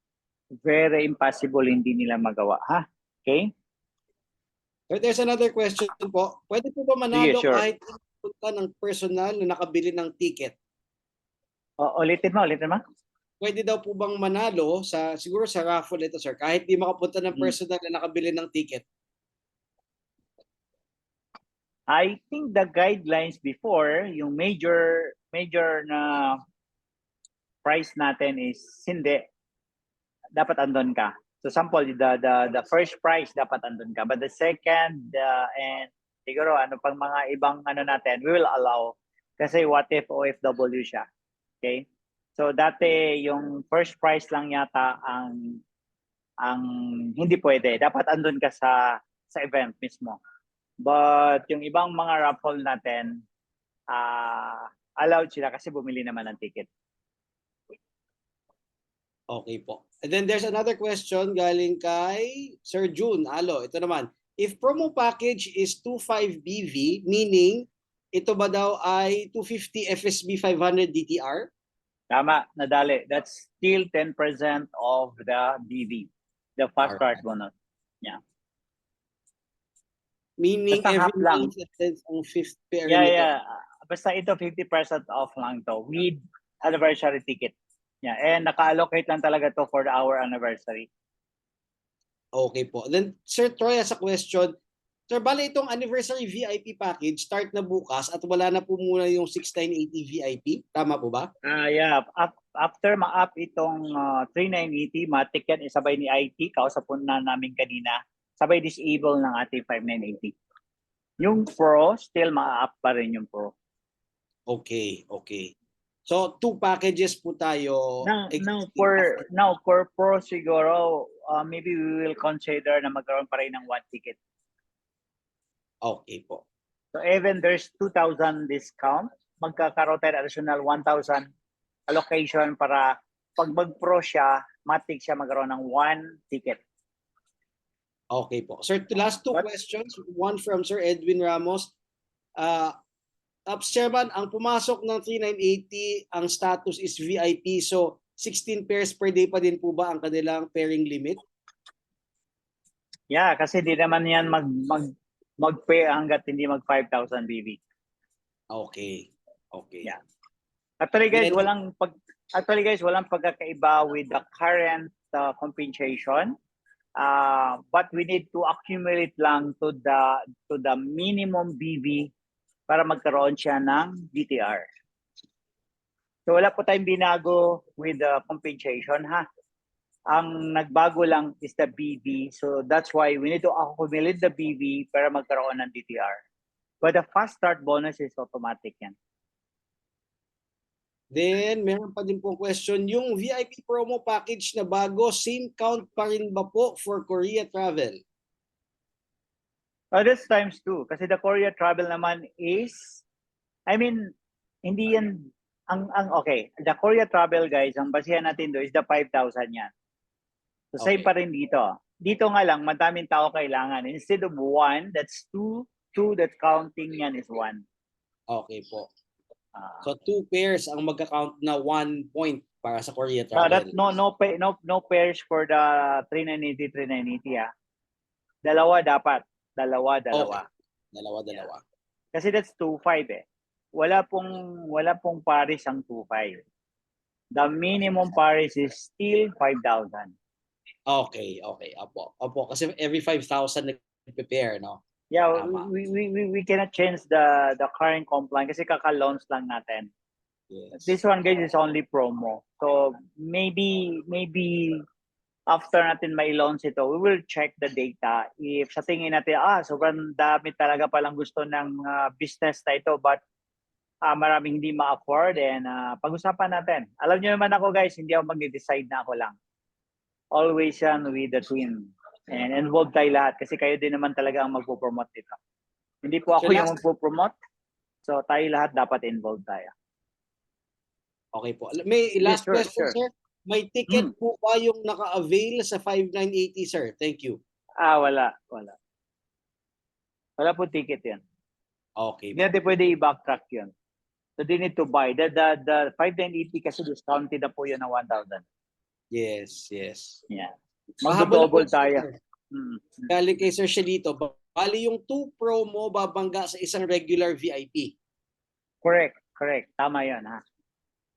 Very impossible, hindi nila magawa, ha? Okay? But there's another question po. Pwede po ba manalo Sige, sure. kahit punta ng personal na nakabili ng ticket? Ulitin mo. Pwede daw po bang manalo siguro sa raffle ito, sir, kahit di makapunta ng personal na nakabili ng ticket? I think the guidelines before, yung major na price natin is hindi. Dapat andun ka. So sample, the first price dapat andun ka. But the second and siguro pang mga ibang natin, we will allow. Kasi what if OFW siya? Okay? So dati yung first price lang yata ang hindi pwede. Dapat andun ka sa event mismo. But yung ibang mga raffle natin, allowed sila kasi bumili naman ng ticket. Okay po. And then there's another question galing kay Sir June Alo. Ito naman, if promo package is 25 BV, meaning ito ba daw ay 250 FSB 500 DTR? Tama, nadali. That's still 10% of the BV, the fast card bonus. Yeah. Meaning Basta half every lang. month it's on 50 per Yeah. Basta ito 50% off lang to with anniversary ticket. Yeah, and naka-allocate lang talaga to for our anniversary. Okay po. Then Sir Troy has a question. Sir, bale itong anniversary VIP package, start na bukas at wala na po muna yung 6980 VIP. Tama po ba? Yeah, after ma-up itong 3980, matik yan, isabay ni IT, kausap po na namin kanina, sabay disable ng ating 5980. Yung Pro, still ma-up pa rin yung Pro. Okay, okay. So, 2 packages po tayo. Now for Pro siguro, maybe we will consider na magkaroon pa rin ng 1 ticket. Okay po. So even there's 2,000 discount, magkakaroon tayo ng additional 1,000 allocation para pag mag-Pro siya, matik siya magkaroon ng 1 ticket. Okay po. Sir, the last 2 questions. One from Sir Edwin Ramos. Chairman, ang pumasok ng 3980, ang status is VIP. So, 16 pairs per day pa din po ba ang kanilang pairing limit? Yeah, kasi di naman yan mag-pay hanggat hindi mag 5,000 BB. Okay. Okay. Yeah. Actually guys, walang pagkakaiba with the current compensation. But we need to accumulate lang to the minimum BB para magkaroon siya ng DTR. So wala po tayong binago with the compensation ha. Ang nagbago lang is the BB. So that's why we need to accumulate the BB para magkaroon ng DTR. But the fast start bonus is automatic yan. Then, meron pa din pong question. Yung VIP promo package na bago, same count pa rin ba po for Korea travel? That's times 2. Kasi the Korea travel naman is, I mean, hindi yan, okay. The Korea travel guys, ang basihan natin do is the 5,000 yan. So same pa rin dito. Dito nga lang, madaming tao kailangan. Instead of 1, that's 2. 2 that counting yan is 1. Okay po. So 2 pairs ang magka-count na 1 point para sa Korea travel. No pairs for the 3980, 3980 Dalawa dapat. Dalawa. Okay. Dalawa. Kasi that's 2.5 eh. Wala pong pares ang 2.5. The minimum pares is still 5,000. Okay. Opo. Kasi every 5,000 nag-prepare, no? Yeah, Tama. we cannot change the current compliance kasi kaka-launch lang natin. Yes. This one guys is only promo. So maybe after natin may launch ito, we will check the data. If sa tingin natin, sobrang dami talaga palang gusto ng business na ito but maraming hindi ma-afford and pag-usapan natin. Alam niyo naman ako guys, hindi ako mag-decide na ako lang. Always yan with the team. And involved tayo lahat kasi kayo din naman talaga ang magpo-promote dito. Hindi po ako yung magpo-promote. So tayo lahat dapat involved tayo. Okay po. May last Yes, question, sure. sir. May ticket po ba yung naka-avail sa 5980, sir? Thank you. Wala. Wala po ticket yan. Okay. Hindi natin pwede i-backtrack yun. So they need to buy. The 5980 kasi discounted na po yun ng 1,000. Yes. Yeah. Mahabol Mag-double po, tayo. sir. Galing kay Sir Shelito, bali yung 2 promo babangga sa isang regular VIP. Correct. Tama yan ha.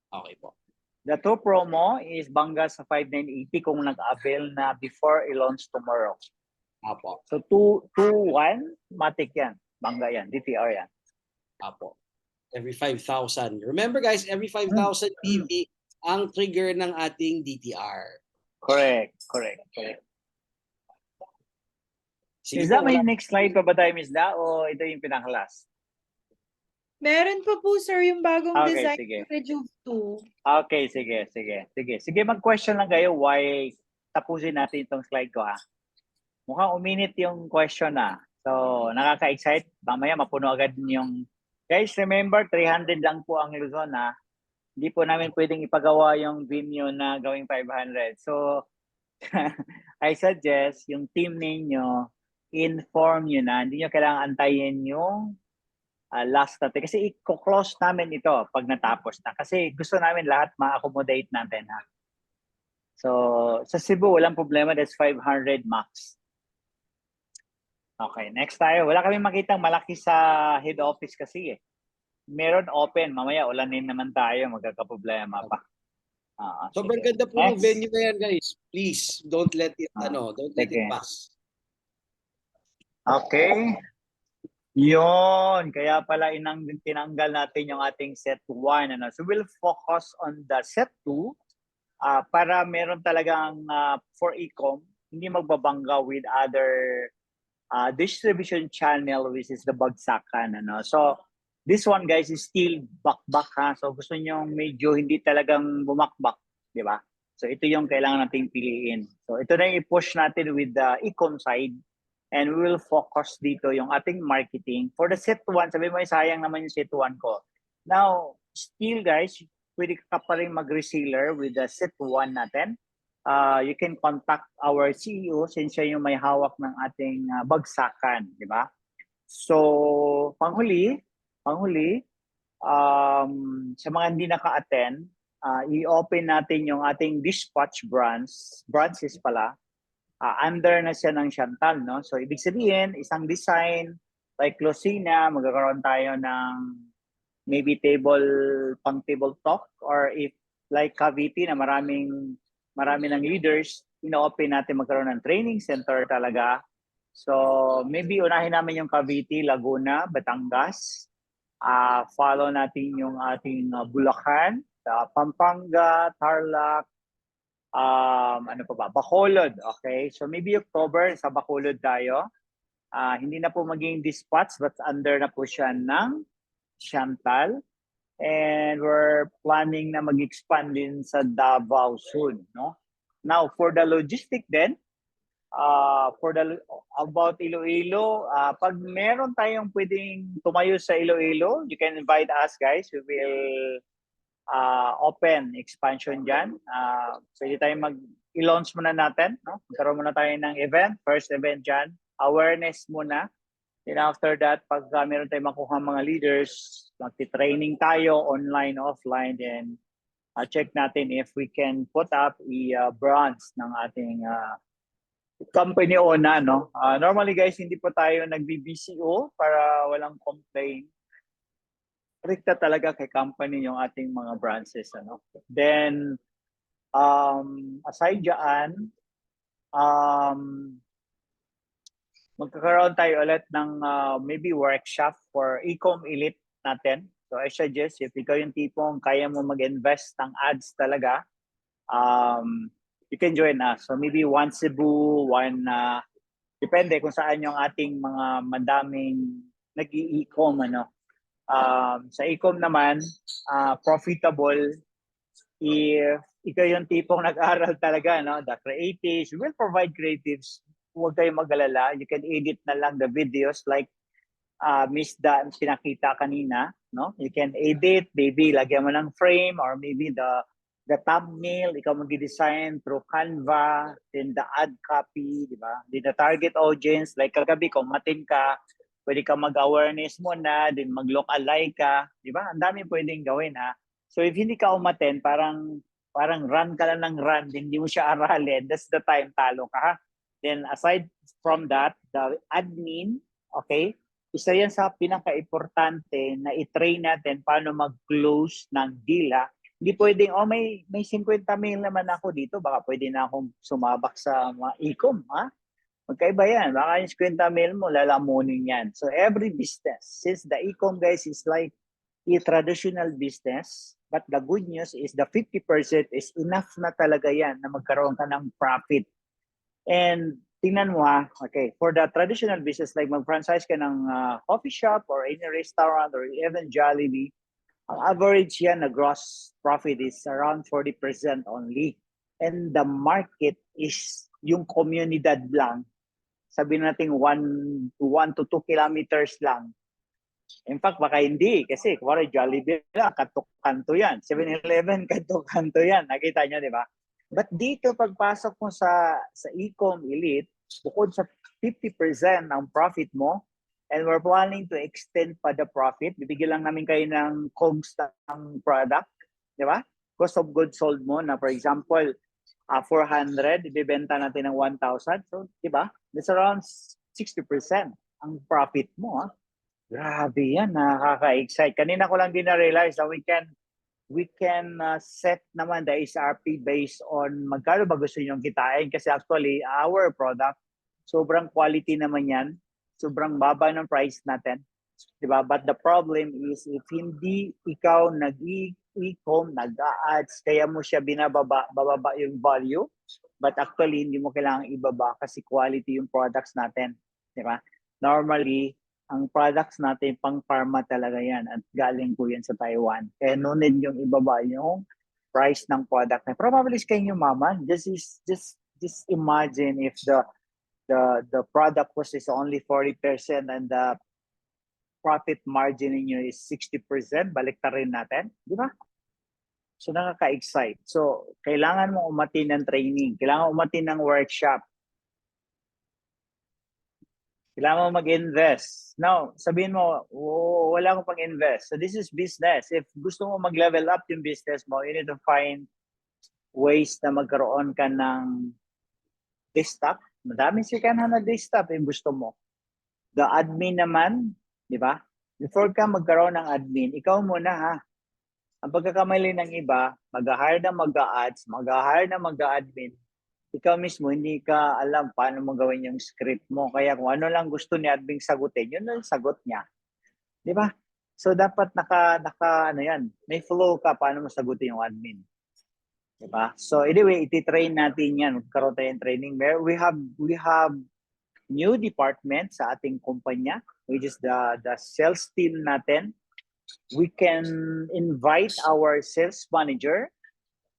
Okay po. The 2 promo is bangga sa 5980 kung nag-avail na before i-launch tomorrow. Apo. So 2-1, matik yan. Bangga yan. DTR yan. Apo. Every 5,000. Remember guys, every 5,000 PV ang trigger ng ating DTR. Correct. Sige Is that po, may next slide pa ba tayo, Miss Da? O ito yung pinaka-last? Meron pa po, sir, yung bagong Okay, design sige. ng Rejuve 2. Okay, sige. Mag-question lang kayo why tapusin natin itong slide ko ha. Mukhang uminit yung question na. So, nakaka-excite. Mamaya mapuno agad yung... Guys, remember, 300 lang po ang Luzon ha. Hindi po namin pwedeng ipagawa yung Vimeo na gawing 500. So, I suggest yung team ninyo, inform nyo na. Hindi nyo kailangan antayin yung last natin. Kasi i-close namin ito pag natapos na. Kasi gusto namin lahat ma-accommodate natin. Ha? So, sa Cebu, walang problema. That's 500 max. Okay, next tayo. Wala kami makitang malaki sa head office kasi eh. Meron open. Mamaya, ulanin naman tayo. Magkakaproblema pa. Sobrang sige. ganda po ng Next. venue na yan, guys. Please, don't let it pass. Okay. Yun, kaya pala tinanggal natin yung ating set 1. Ano? So we'll focus on the set 2 para meron talagang for e-com, hindi magbabangga with other distribution channel which is the bagsakan. Ano? So this one guys is still bakbak ha. So gusto nyo medyo hindi talagang bumakbak, di ba? So ito yung kailangan nating piliin. So ito na yung i-push natin with the e-com side. And we will focus dito yung ating marketing. For the set 1, sabi mo, sayang naman yung set 1 ko. Now, still guys, pwede ka pa rin mag-reseller with the set 1 natin. You can contact our CEO since siya yung may hawak ng ating bagsakan, di ba? So, panghuli, sa mga hindi naka-attend, i-open natin yung ating dispatch branches pala. Under na siya ng Chantal, no? So, ibig sabihin, isang design, like Lucina, magkakaroon tayo ng maybe pang table talk, or if like Cavite na marami ng leaders, ino-open natin magkaroon ng training center talaga. So, maybe unahin namin yung Cavite, Laguna, Batangas. Follow natin yung ating Bulacan, Pampanga, Tarlac, ano pa ba? Bacolod, okay? So maybe October sa Bacolod tayo. Hindi na po maging dispatch but under na po siya ng Chantal. And we're planning na mag-expand din sa Davao soon, no? Now, for the logistic then, about Iloilo, pag meron tayong pwedeng tumayo sa Iloilo, you can invite us guys. We will open expansion dyan. Pwede tayong i-launch muna natin. No? Magkaroon muna tayo ng event, first event dyan. Awareness muna. Then after that, pag meron tayong makuha mga leaders, magti-training tayo online, offline, then check natin if we can put up brands ng ating company ONA. No? Normally guys, hindi po tayo nag-BBCO para walang complaint. Rikta talaga kay company yung ating mga branches, ano. Then aside diyan, magkakaroon tayo ulit ng maybe workshop for e-com elite natin. So I suggest if ikaw yung tipong kaya mo mag-invest ng ads talaga, you can join us. So maybe one Cebu, depende kung saan yung ating mga madaming nag-i-e-com, ano. Sa e-com naman, profitable if ikaw yung tipong nag-aral talaga, no? The creatives, we will provide creatives. Huwag kayong mag-alala. You can edit na lang the videos like Miss Dan pinakita kanina, no? You can edit, maybe lagyan mo ng frame or maybe the thumbnail, ikaw mag-design through Canva, then the ad copy, di ba? Then the target audience, like kagabi, kung matin ka, pwede ka mag-awareness muna, then mag-look-alike ka, di ba? Ang dami pwedeng gawin, ha? So if hindi ka umaten, parang run ka lang ng run, hindi mo siya aralin, that's the time talo ka, ha? Then aside from that, the admin, okay? Isa yan sa pinaka-importante na i-train natin paano mag-close ng deal, ha? Hindi pwedeng, may 50 mil naman ako dito, baka pwede na akong sumabak sa mga e-com, ha? Magkaiba yan. Baka yung 50 mil mo, lalamunin yan. So every business, since the e-com guys is like a traditional business, but the good news is the 50% is enough na talaga yan na magkaroon ka ng profit. And tingnan mo ha, okay, for the traditional business, like mag-franchise ka ng coffee shop or any restaurant or even Jollibee, ang average yan na gross profit is around 40% only. And the market is yung komunidad lang, sabihin natin 1 to 2 kilometers lang. In fact, baka hindi. Kasi, kuwari, Jollibee lang, kanto yan. 7-Eleven, kanto yan. Nakita nyo, di ba? But dito, pagpasok mo sa e-com elite, bukod sa 50% ng profit mo, and we're planning to extend pa the profit, bibigyan lang namin kayo ng COGS ng product, di ba? Cost of goods sold mo na, for example, 400, ibibenta natin ng 1,000. So, di ba? That's around 60% ang profit mo. Ha? Grabe yan, nakaka-excite. Kanina ko lang din na-realize na we can set naman the SRP based on magkano ba gusto nyo kitain. Kasi actually, our product, sobrang quality naman yan. sobrang baba ng price natin. Diba? But the problem is if hindi ikaw nag-e-com, nag-ads, kaya mo siya bababa yung value, but actually hindi mo kailangang ibaba kasi quality yung products natin. Diba? Normally, ang products natin pang pharma talaga yan at galing po yan sa Taiwan. Kaya no need yung ibaba yung price ng product. Probably kayo yumaman. Just imagine if the product cost is only 40% and the profit margin ninyo is 60%, baliktarin natin, di ba? So nakaka-excite. So kailangan mo umatin ng training, kailangan umatin ng workshop. Kailangan mo mag-invest. Now, sabihin mo, wala akong pang-invest. So this is business. If gusto mo mag-level up yung business mo, you need to find ways na magkaroon ka ng desktop. Madami siya na desktop yung gusto mo. The admin naman, di ba? Before ka magkaroon ng admin, ikaw muna ha. Ang pagkakamali ng iba, mag-hire na mag-ads, mag-hire na mag-admin. Ikaw mismo, hindi ka alam paano mo gawin yung script mo. Kaya kung ano lang gusto ni admin sagutin, yun lang sagot niya. Di ba? So dapat ano yan, may flow ka paano mo sagutin yung admin. Di ba? So anyway, iti-train natin yan. Magkaroon tayo ng training. We have new department sa ating kumpanya, which is the sales team natin. We can invite our sales manager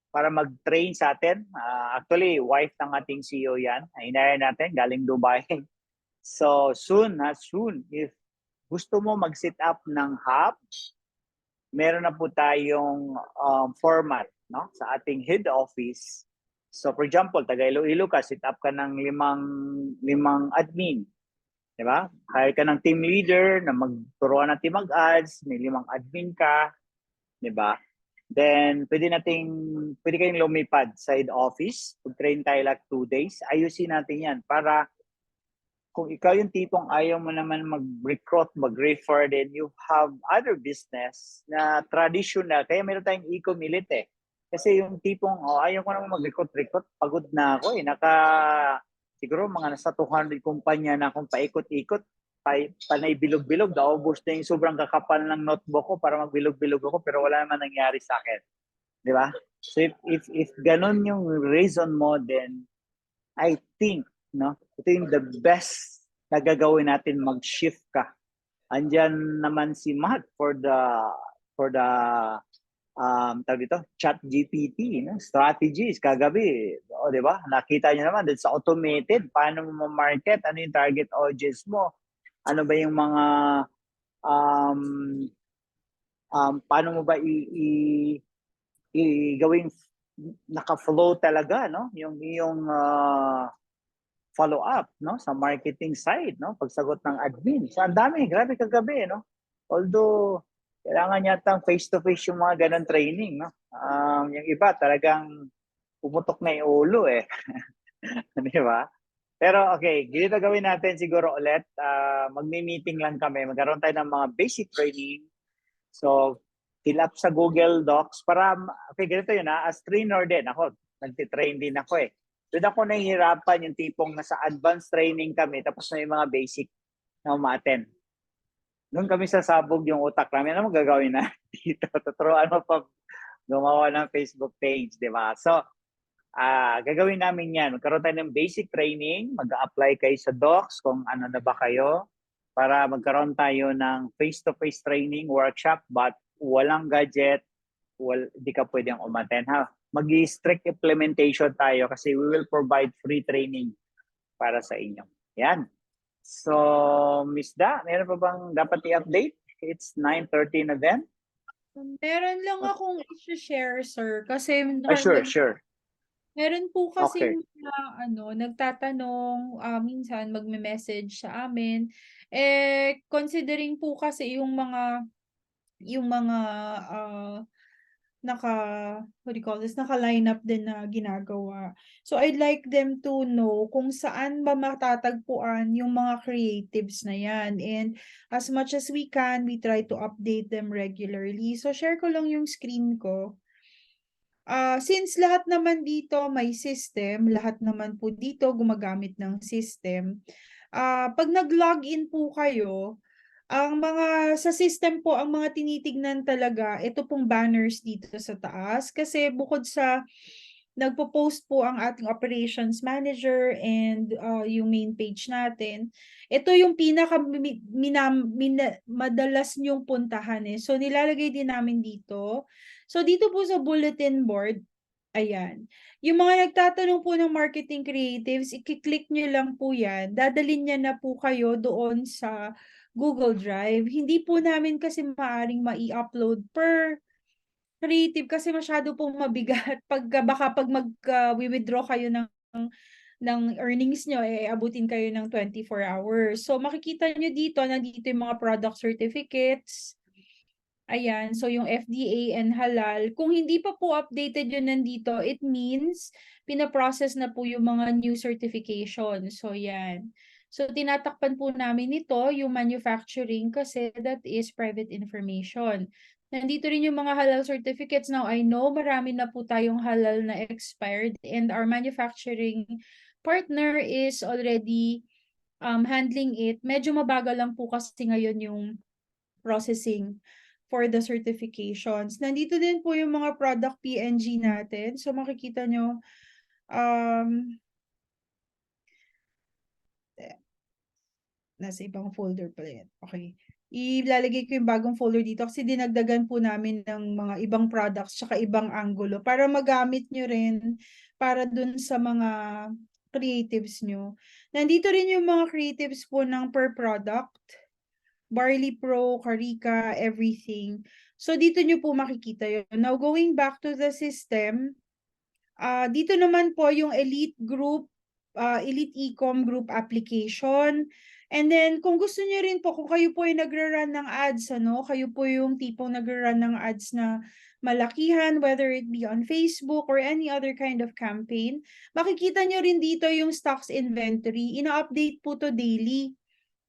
para mag-train sa atin. Actually, wife ng ating CEO yan. Hinaya natin, galing Dubai. So soon, if gusto mo mag-set up ng hub, meron na po tayong format, no, sa ating head office. So for example, taga Iloilo ka, set up ka ng limang admin. Di ba? Hire ka ng team leader na magturuan ng team mag-ads, may 5 admin ka. Di ba? Then, pwede kayong lumipad sa head office. Pag-train tayo like 2 days. Ayusin natin yan para kung ikaw yung tipong ayaw mo naman mag-recruit, mag-refer, then you have other business na traditional. Kaya meron tayong e-com elite eh. Kasi yung tipong, ayaw ko naman mag-recruit, pagod na ako eh. Siguro mga nasa 200 kumpanya na akong paikot-ikot, panay bilog-bilog, naubos na yung sobrang kakapal ng notebook ko para magbilog-bilog ako, pero wala naman nangyari sa akin. Di ba? So if ganun yung reason mo, then I think, no, ito yung the best na gagawin natin, mag-shift ka. Andyan naman si Matt for the tawag dito, ChatGPT, no? Strategies, kagabi, di ba? Nakita niyo naman, sa automated, paano mo ma-market, ano yung target audience mo, ano ba yung mga, paano mo ba gawing naka-flow talaga, no? Yung follow-up, no? Sa marketing side, no? Pagsagot ng admin. So, ang dami, grabe kagabi, no? Although, kailangan yata face-to-face yung mga ganang training, no? Yung iba talagang pumutok na yung ulo eh. Di ba? Pero okay, ganito gawin natin siguro ulit. Magmi-meeting lang kami. Magkaroon tayo ng mga basic training. So, fill up sa Google Docs para, okay, ganito yun ha. As trainer din ako. Nagtitrain din ako eh. Doon ako nahihirapan yung tipong nasa advanced training kami tapos na yung mga basic na uma-attend. Doon kami sasabog yung utak namin. Ano magagawin na dito? Tuturuan mo pa gumawa ng Facebook page, di ba? So, gagawin namin yan. Magkaroon tayo ng basic training. Mag-apply kayo sa docs kung ano na ba kayo para magkaroon tayo ng face-to-face training workshop but walang gadget. Di ka pwedeng umaten. Mag-strict implementation tayo kasi we will provide free training para sa inyo. Yan. So, Miss Da, meron pa bang dapat i-update? It's 9:30 na din. Meron lang akong i-share, sir. Kasi Sure. meron po Okay. kasi nagtatanong, minsan magme-message sa amin. Considering po kasi yung mga naka-line up din na ginagawa. So I'd like them to know kung saan ba matatagpuan yung mga creatives na yan. And as much as we can, we try to update them regularly. So share ko lang yung screen ko. Since lahat naman dito may system, lahat naman po dito gumagamit ng system, Pag nag-login po kayo, ang mga sa system po, ang mga tinitignan talaga, ito pong banners dito sa taas. Kasi bukod sa nagpo-post po ang ating operations manager and yung main page natin, ito yung pinaka madalas nyong puntahan eh. So nilalagay din namin dito. So dito po sa bulletin board, ayan. Yung mga nagtatanong po ng marketing creatives, i-click nyo lang po yan. Dadalhin niya na po kayo doon sa Google Drive. Hindi po namin kasi maaring mai-upload per creative kasi masyado pong mabigat. Baka pag mag-withdraw kayo ng earnings nyo, abutin kayo ng 24 hours. So makikita nyo dito, nandito yung mga product certificates. Ayan, so yung FDA and halal. Kung hindi pa po updated yun nandito, it means pinaprocess na po yung mga new certification. So yan. So tinatakpan po namin ito, yung manufacturing, kasi that is private information. Nandito rin yung mga halal certificates. Now, I know marami na po tayong halal na expired and our manufacturing partner is already handling it. Medyo mabagal lang po kasi ngayon yung processing for the certifications. Nandito din po yung mga product PNG natin. So makikita nyo, nasa ibang folder pala yan. Okay. Ilalagay ko yung bagong folder dito kasi dinagdagan po namin ng mga ibang products tsaka ibang angulo para magamit nyo rin para dun sa mga creatives nyo. Nandito rin yung mga creatives po ng per product. Barley Pro, Carica, everything. So, dito nyo po makikita yun. Now, going back to the system, dito naman po yung Elite Group, Elite Ecom Group application. And then, kung gusto nyo rin po, kung kayo po ay nagra-run ng ads, kayo po yung tipong nagra-run ng ads na malakihan, whether it be on Facebook or any other kind of campaign, makikita nyo rin dito yung stocks inventory. Ina-update po to daily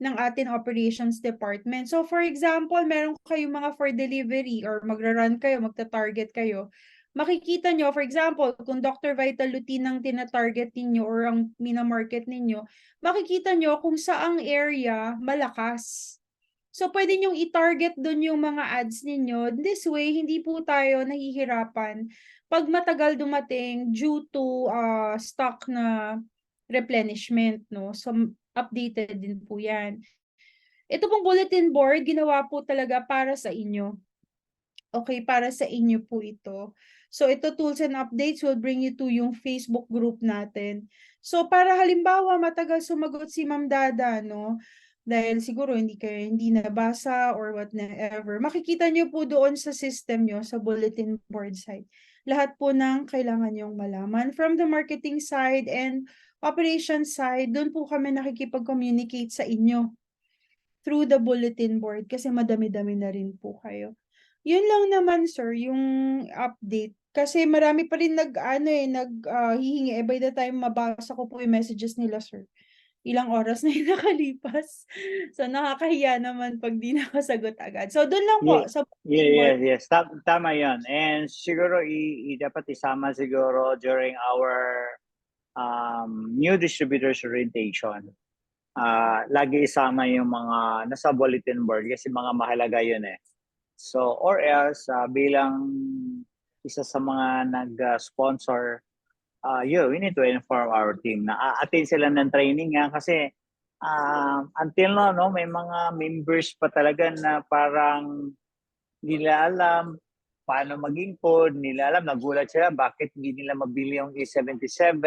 ng ating operations department. So for example, meron kayong mga for delivery or magra-run kayo, magta-target kayo. Makikita nyo, for example, kung Dr. Vital Lutein ang tina-target ninyo or ang mina-market ninyo, makikita nyo kung saang area malakas. So pwede nyong i-target doon yung mga ads ninyo. This way, hindi po tayo nahihirapan pag matagal dumating due to stock na replenishment, no? So updated din po yan. Ito pong bulletin board, ginawa po talaga para sa inyo. Okay, para sa inyo po ito. So ito, tools and updates will bring you to yung Facebook group natin. So para halimbawa matagal sumagot si Ma'am Dada, no? Dahil siguro hindi nabasa or whatever. Makikita nyo po doon sa system nyo, sa bulletin board side. Lahat po ng kailangan nyong malaman. From the marketing side and operations side, doon po kami nakikipag-communicate sa inyo through the bulletin board kasi madami-dami na rin po kayo. Yun lang naman, sir, yung update. Kasi marami pa rin hihingi. By the time mabasa ko po yung messages nila, sir, ilang oras na yung nakalipas. So, nakakahiya naman pag di nakasagot agad. So, doon lang po. Sa Yes. Tama yan. And siguro, dapat isama siguro during our new distributors orientation. Lagi isama yung mga nasa bulletin board kasi mga mahalaga yun eh. So, or else, bilang isa sa mga nag-sponsor, we need to inform our team na attend sila ng training kasi until now, no, may mga members pa talaga na parang nila alam paano maging code, nila alam, nagulat sila bakit hindi nila mabili yung E77,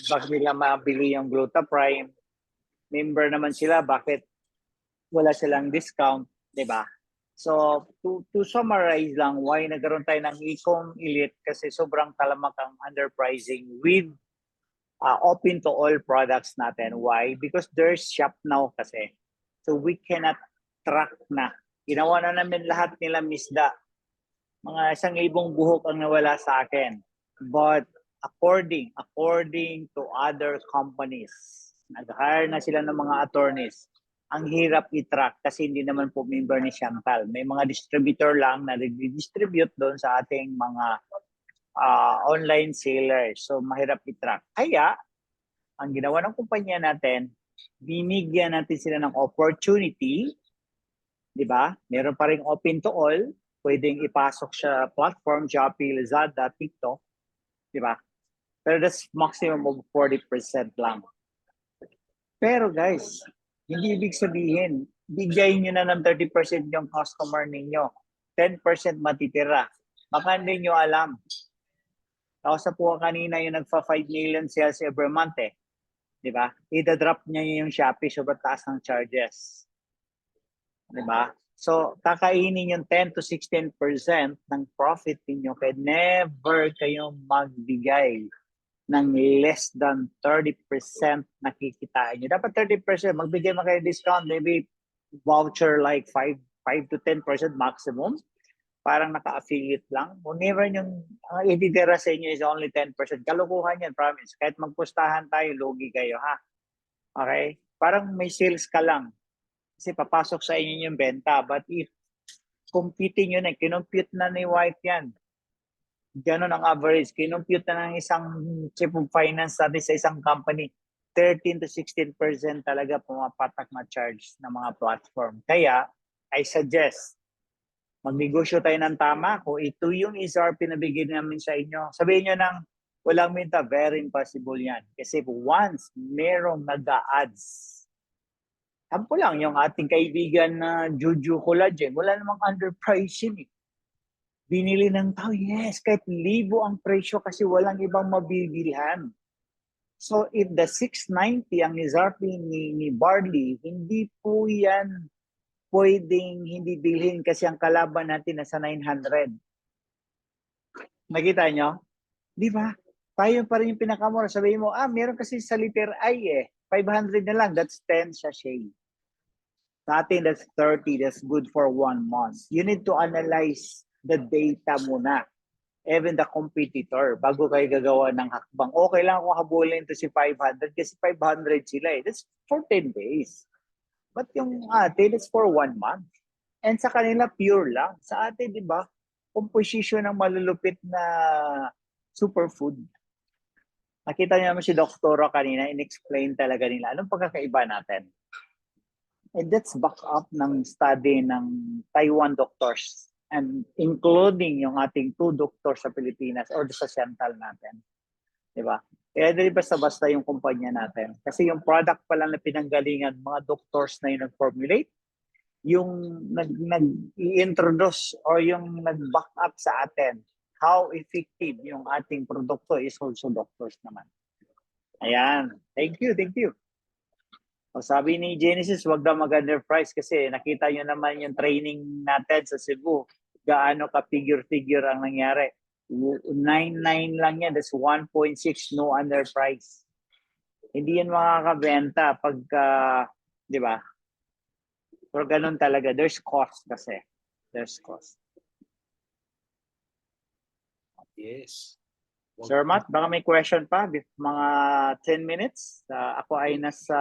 bakit nila mabili yung Glutaprime, member naman sila, bakit wala silang discount, diba? So, to summarize lang, why nagkaroon tayo ng Ecom Elite kasi sobrang talamak ang underpricing with open to all products natin. Why? Because there's shop now kasi. So, we cannot track na. Ginawa na namin lahat nila misda. Mga 1,000 buhok ang nawala sa akin. But according to other companies, nag-hire na sila ng mga attorneys. Ang hirap i-track kasi hindi naman po member ni Chantal. May mga distributor lang na nag-distribute doon sa ating mga online sellers. So, mahirap i-track. Kaya, ang ginawa ng kumpanya natin, binigyan natin sila ng opportunity, di ba? Meron pa rin open to all, pwedeng ipasok sa platform, Shopee, Lazada, TikTok, di ba? Pero that's maximum of 40% lang. Pero guys, hindi ibig sabihin, bigay nyo na ng 30% yung customer ninyo. 10% matitira. Baka hindi nyo alam. Tapos sa po kanina yung nagpa 5 million sales every month eh. Di ba? Ida-drop niya yung Shopee sobrang taas ng charges. Di ba? So, kakainin yung 10 to 16% ng profit ninyo kaya never kayong magbigay ng less than 30% na kikitain nyo. Dapat 30%, magbigay mo kayo discount, maybe voucher like 5 to 10% maximum. Parang naka-affiliate lang. Whenever yung ititira sa inyo is only 10%. Kalukuhan yan, promise. Kahit magpustahan tayo, lugi kayo, ha? Okay? Parang may sales ka lang. Kasi papasok sa inyo yung benta. But if computing yun, kinompute na ni White yan. Ganon ang average. Kinompute na ng isang chief of finance natin sa isang company. 13 to 16% talaga pumapatak na charge ng mga platform. Kaya, I suggest, magnegosyo tayo ng tama. Kung ito yung SRP na bigyan namin sa inyo, sabihin nyo ng walang minta, very impossible yan. Kasi once merong nag-a-ads, sampo lang yung ating kaibigan na Juju Collagen, wala namang underpricing eh. Binili ng tao, yes, kahit libo ang presyo kasi walang ibang mabibilhan. So if the 690 ang SRP ni Barley, hindi po yan pwedeng hindi bilhin kasi ang kalaban natin nasa 900. Nakita nyo? Di ba? Tayo pa rin yung pinakamura. Sabihin mo, meron kasi sa liter I eh. 500 na lang. That's 10 sachet. Sa atin, that's 30. That's good for 1 month. You need to analyze the data muna. Even the competitor, bago kayo gagawa ng hakbang. Okay lang kung habulin to si 500 kasi 500 sila eh. That's for 10 days. But yung atin, it's for 1 month. And sa kanila, pure lang. Sa atin, di ba, composition ng malulupit na superfood. Nakita niyo naman si Doktora kanina, in-explain talaga nila. Anong pagkakaiba natin? And that's back up ng study ng Taiwan doctors. And including yung ating 2 doctors sa Pilipinas or sa central natin. Di ba? Kaya di basta-basta yung kumpanya natin. Kasi yung product pa lang na pinanggalingan, mga doctors na yung nag-formulate, yung nag-i-introduce or yung nag-back up sa atin, how effective yung ating produkto is also doctors naman. Ayan. Thank you, thank you. O sabi ni Genesis, wag daw mag-underprice kasi nakita nyo naman yung training natin sa Cebu. Gaano ka figure-figure ang nangyari. 9.9 lang yan. That's 1.6 no underprice. Hindi yan makakabenta pagka, di ba? Pero ganun talaga. There's cost kasi. There's cost. Yes. Sir Matt, baka may question pa? Mga 10 minutes. Ako ay nasa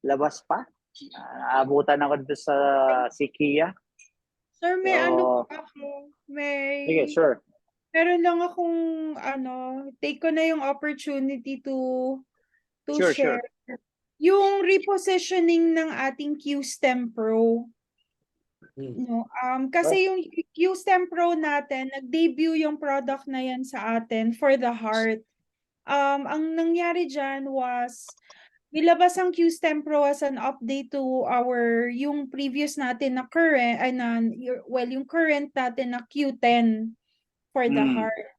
labas pa. Abutan ako dito sa Sikia. Sir, may So, ako. May... sige, sure. Meron lang akong take ko na yung opportunity to Sure, share. Yung repositioning ng ating Q-Stem Pro. No, kasi yung Q-Stem Pro natin, nag-debut yung product na yan sa atin for the heart. Ang nangyari dyan was nilabas ang Q-Stem Pro as an update to yung previous natin na current, yung current natin na Q10 for the heart.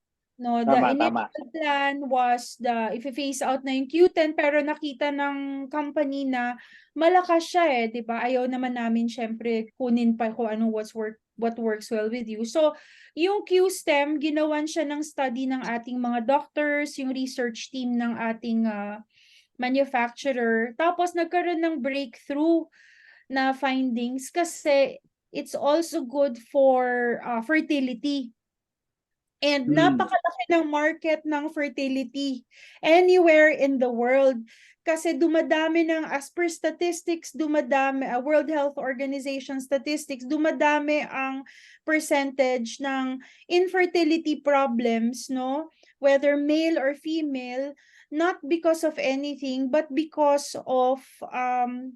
No, the initial plan was if-phase out na yung Q10 pero nakita ng company na malakas siya eh, 'di ba? Ayaw naman namin syempre kunin pa kung ano what works well with you. So, yung Q-Stem, ginawan siya ng study ng ating mga doctors, yung research team ng ating manufacturer. Tapos nagkaroon ng breakthrough na findings kasi it's also good for fertility. And napakalaki ng market ng fertility anywhere in the world. Kasi dumadami as per statistics, World Health Organization statistics, dumadami ang percentage ng infertility problems, no? whether male or female, not because of anything, but because of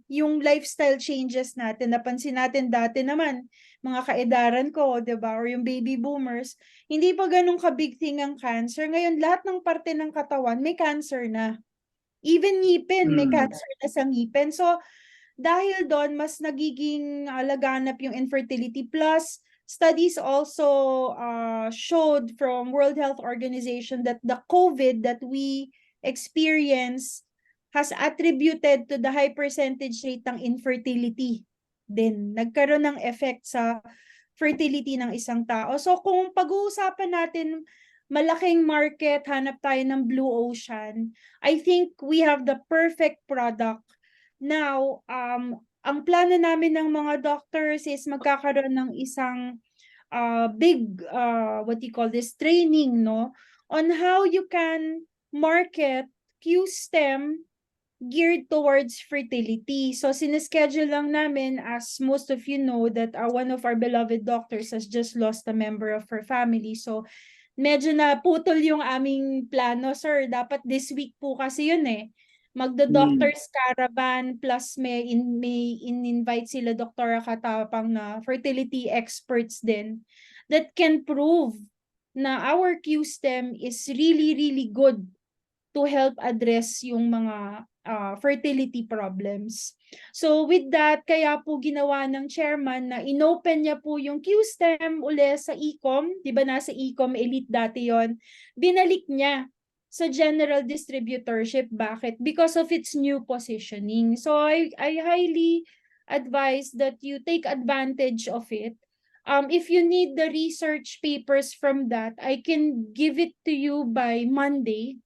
yung lifestyle changes natin. Napansin natin dati naman, mga kaedaran ko, 'di ba, or yung baby boomers, hindi pa ganun ka-big thing ang cancer. Ngayon, lahat ng parte ng katawan may cancer na. Even ngipin, may cancer na sa ngipin. So, dahil doon, mas nagiging laganap yung infertility. Plus, studies also showed from World Health Organization that the COVID that we experience has attributed to the high percentage rate ng infertility din. Nagkaroon ng effect sa fertility ng isang tao. So kung pag-uusapan natin malaking market, hanap tayo ng blue ocean, I think we have the perfect product. Now, ang plano namin ng mga doctors is magkakaroon ng isang big, what you call this, training, no? On how you can market Q-STEM geared towards fertility. So, sineschedule lang namin, as most of you know, that one of our beloved doctors has just lost a member of her family. So, medyo na putol yung aming plano, sir. Dapat this week po kasi yun eh. Magdo-doctors caravan plus may invite sila Dr. Katapang na fertility experts din that can prove na our Q-STEM is really, really good to help address yung mga fertility problems. So with that, kaya po ginawa ng chairman na inopen niya po yung Q-STEM uli sa Ecom. Di ba nasa Ecom Elite dati yon? Binalik niya sa general distributorship. Bakit? Because of its new positioning. So I highly advise that you take advantage of it. If you need the research papers from that, I can give it to you by Monday.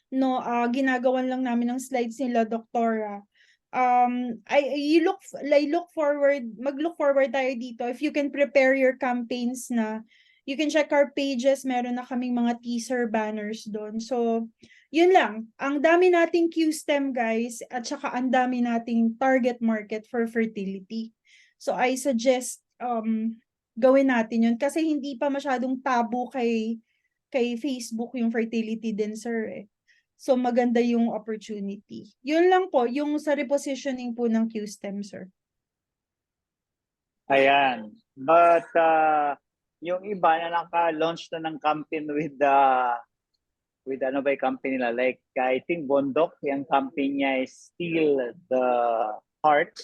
No, ginagawan lang namin ng slides nila, Doktora. I look forward, mag-look forward tayo dito. If you can prepare your campaigns na, you can check our pages, meron na kaming mga teaser banners doon. So, yun lang. Ang dami nating Q-STEM, guys, at saka ang dami nating target market for fertility. So, I suggest gawin natin yun kasi hindi pa masyadong tabu kay Facebook yung fertility din, sir, eh. So, maganda yung opportunity. Yun lang po, yung sa repositioning po ng Q-STEM, sir. Ayan. But yung iba na naka-launch na ng campaign with ano ba yung company nila? Like, I think Bondok, yung campaign niya is Still the Heart.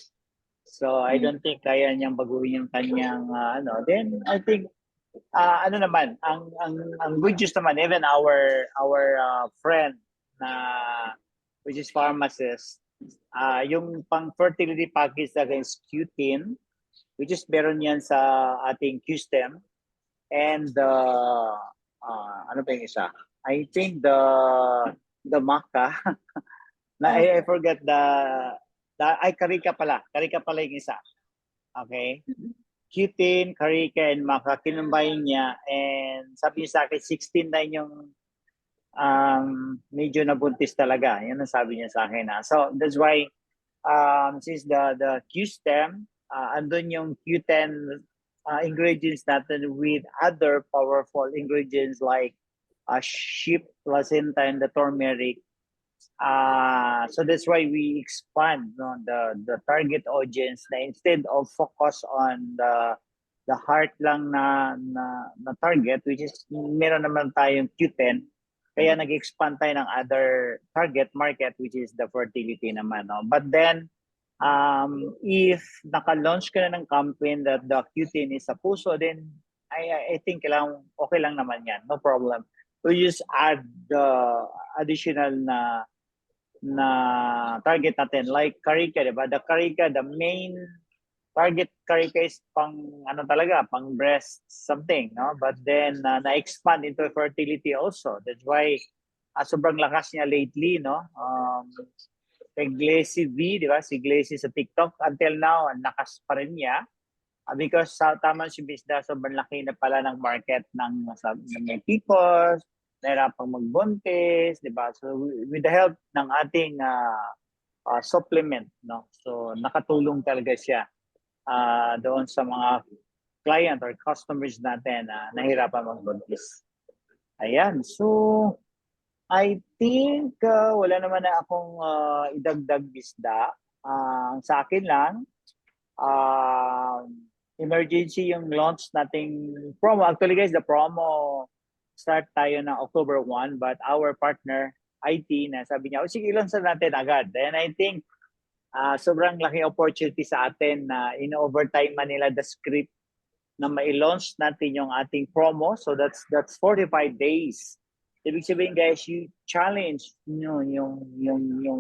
So, I don't think kaya niyang baguhin yung kanyang ano. Then, I think ano naman, ang good news naman, even our friend na which is pharmacist, yung pang fertility package against Q10, which is meron yan sa ating Q-STEM, and ano pa yung isa? I think the maca na I forget Karika pala yung isa. Okay? Q10, Karika, and maca, kinumbayin niya, and sabi niya sa akin 16 na yung medyo nabuntis talaga. Yan ang sabi niya sa akin. So that's why since the Q-STEM, andun yung Q10 ingredients natin with other powerful ingredients like sheep placenta and the turmeric. So that's why we expand the target audience na instead of focus on the heart lang na target, which is meron naman tayong Q10. Kaya nag-expand tayo ng other target market, which is the fertility naman. No? But then, if naka-launch ka na ng campaign that the Q10 is sa puso, then I think okay lang naman yan. No problem. We just add the additional na target natin. Like Karika, diba? The Karika, the main target Karika is pang pang breast something, no? But then na-expand into fertility also. That's why sobrang lakas niya lately, no? Kay Glacy V, di ba? Si Glacy sa TikTok, until now, ang lakas pa rin niya. Because tama si Bisda, sobrang laki na pala ng market ng may people, nahirapang magbuntis, di ba? So with the help ng ating supplement, no? So nakatulong talaga siya doon sa mga client or customers natin na nahirapan magbuntis. Ayan. So, I think wala naman na akong idagdag bisda. Sa akin lang, emergency yung launch nating promo. Actually guys, the promo start tayo ng October 1, but our partner IT na sabi niya, sige, launch natin agad. And I think sobrang laki opportunity sa atin na in-overtime man nila the script na mai-launch natin yung ating promo. So that's 45 days. Ibig sabihin guys, you challenge yung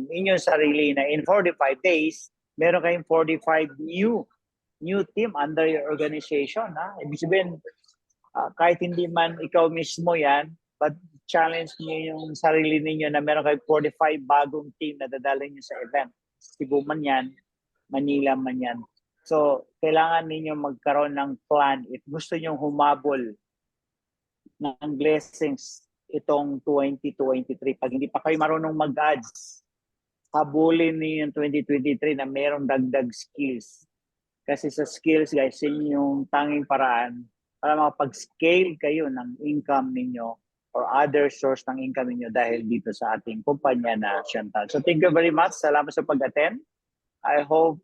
inyong sarili na in 45 days, meron kayong 45 new team under your organization. Ha? Ibig sabihin, kahit hindi man ikaw mismo yan, but challenge niyo yung sarili ninyo na meron kayong 45 bagong team na dadalhin niyo sa event. Cebu man yan, Manila man yan. So, kailangan ninyo magkaroon ng plan. If gusto nyo humabol ng blessings itong 2023, pag hindi pa kayo marunong mag-ads, habulin niyo yung 2023 na mayroong dagdag skills. Kasi sa skills, guys, yun yung tanging paraan para makapag-scale kayo ng income ninyo or other source ng income ninyo dahil dito sa ating kumpanya na Chantal. So, thank you very much. Salamat sa pag-attend. I hope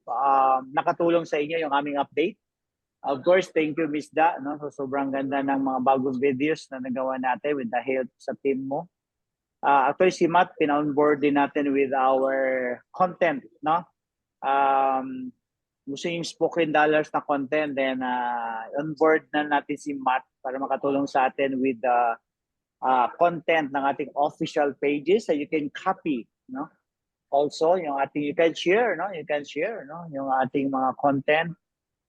nakatulong sa inyo yung aming update. Of course, thank you, Miss Da. No? So, sobrang ganda ng mga bagong videos na nagawa natin with the help sa team mo. Actually, si Matt, pina-onboard din natin with our content. No? Gusto yung spoken dollars na content, then onboard na natin si Matt para makatulong sa atin with the content ng ating official pages so you can copy. No? Also, yung ating you can share, no? Yung ating mga content.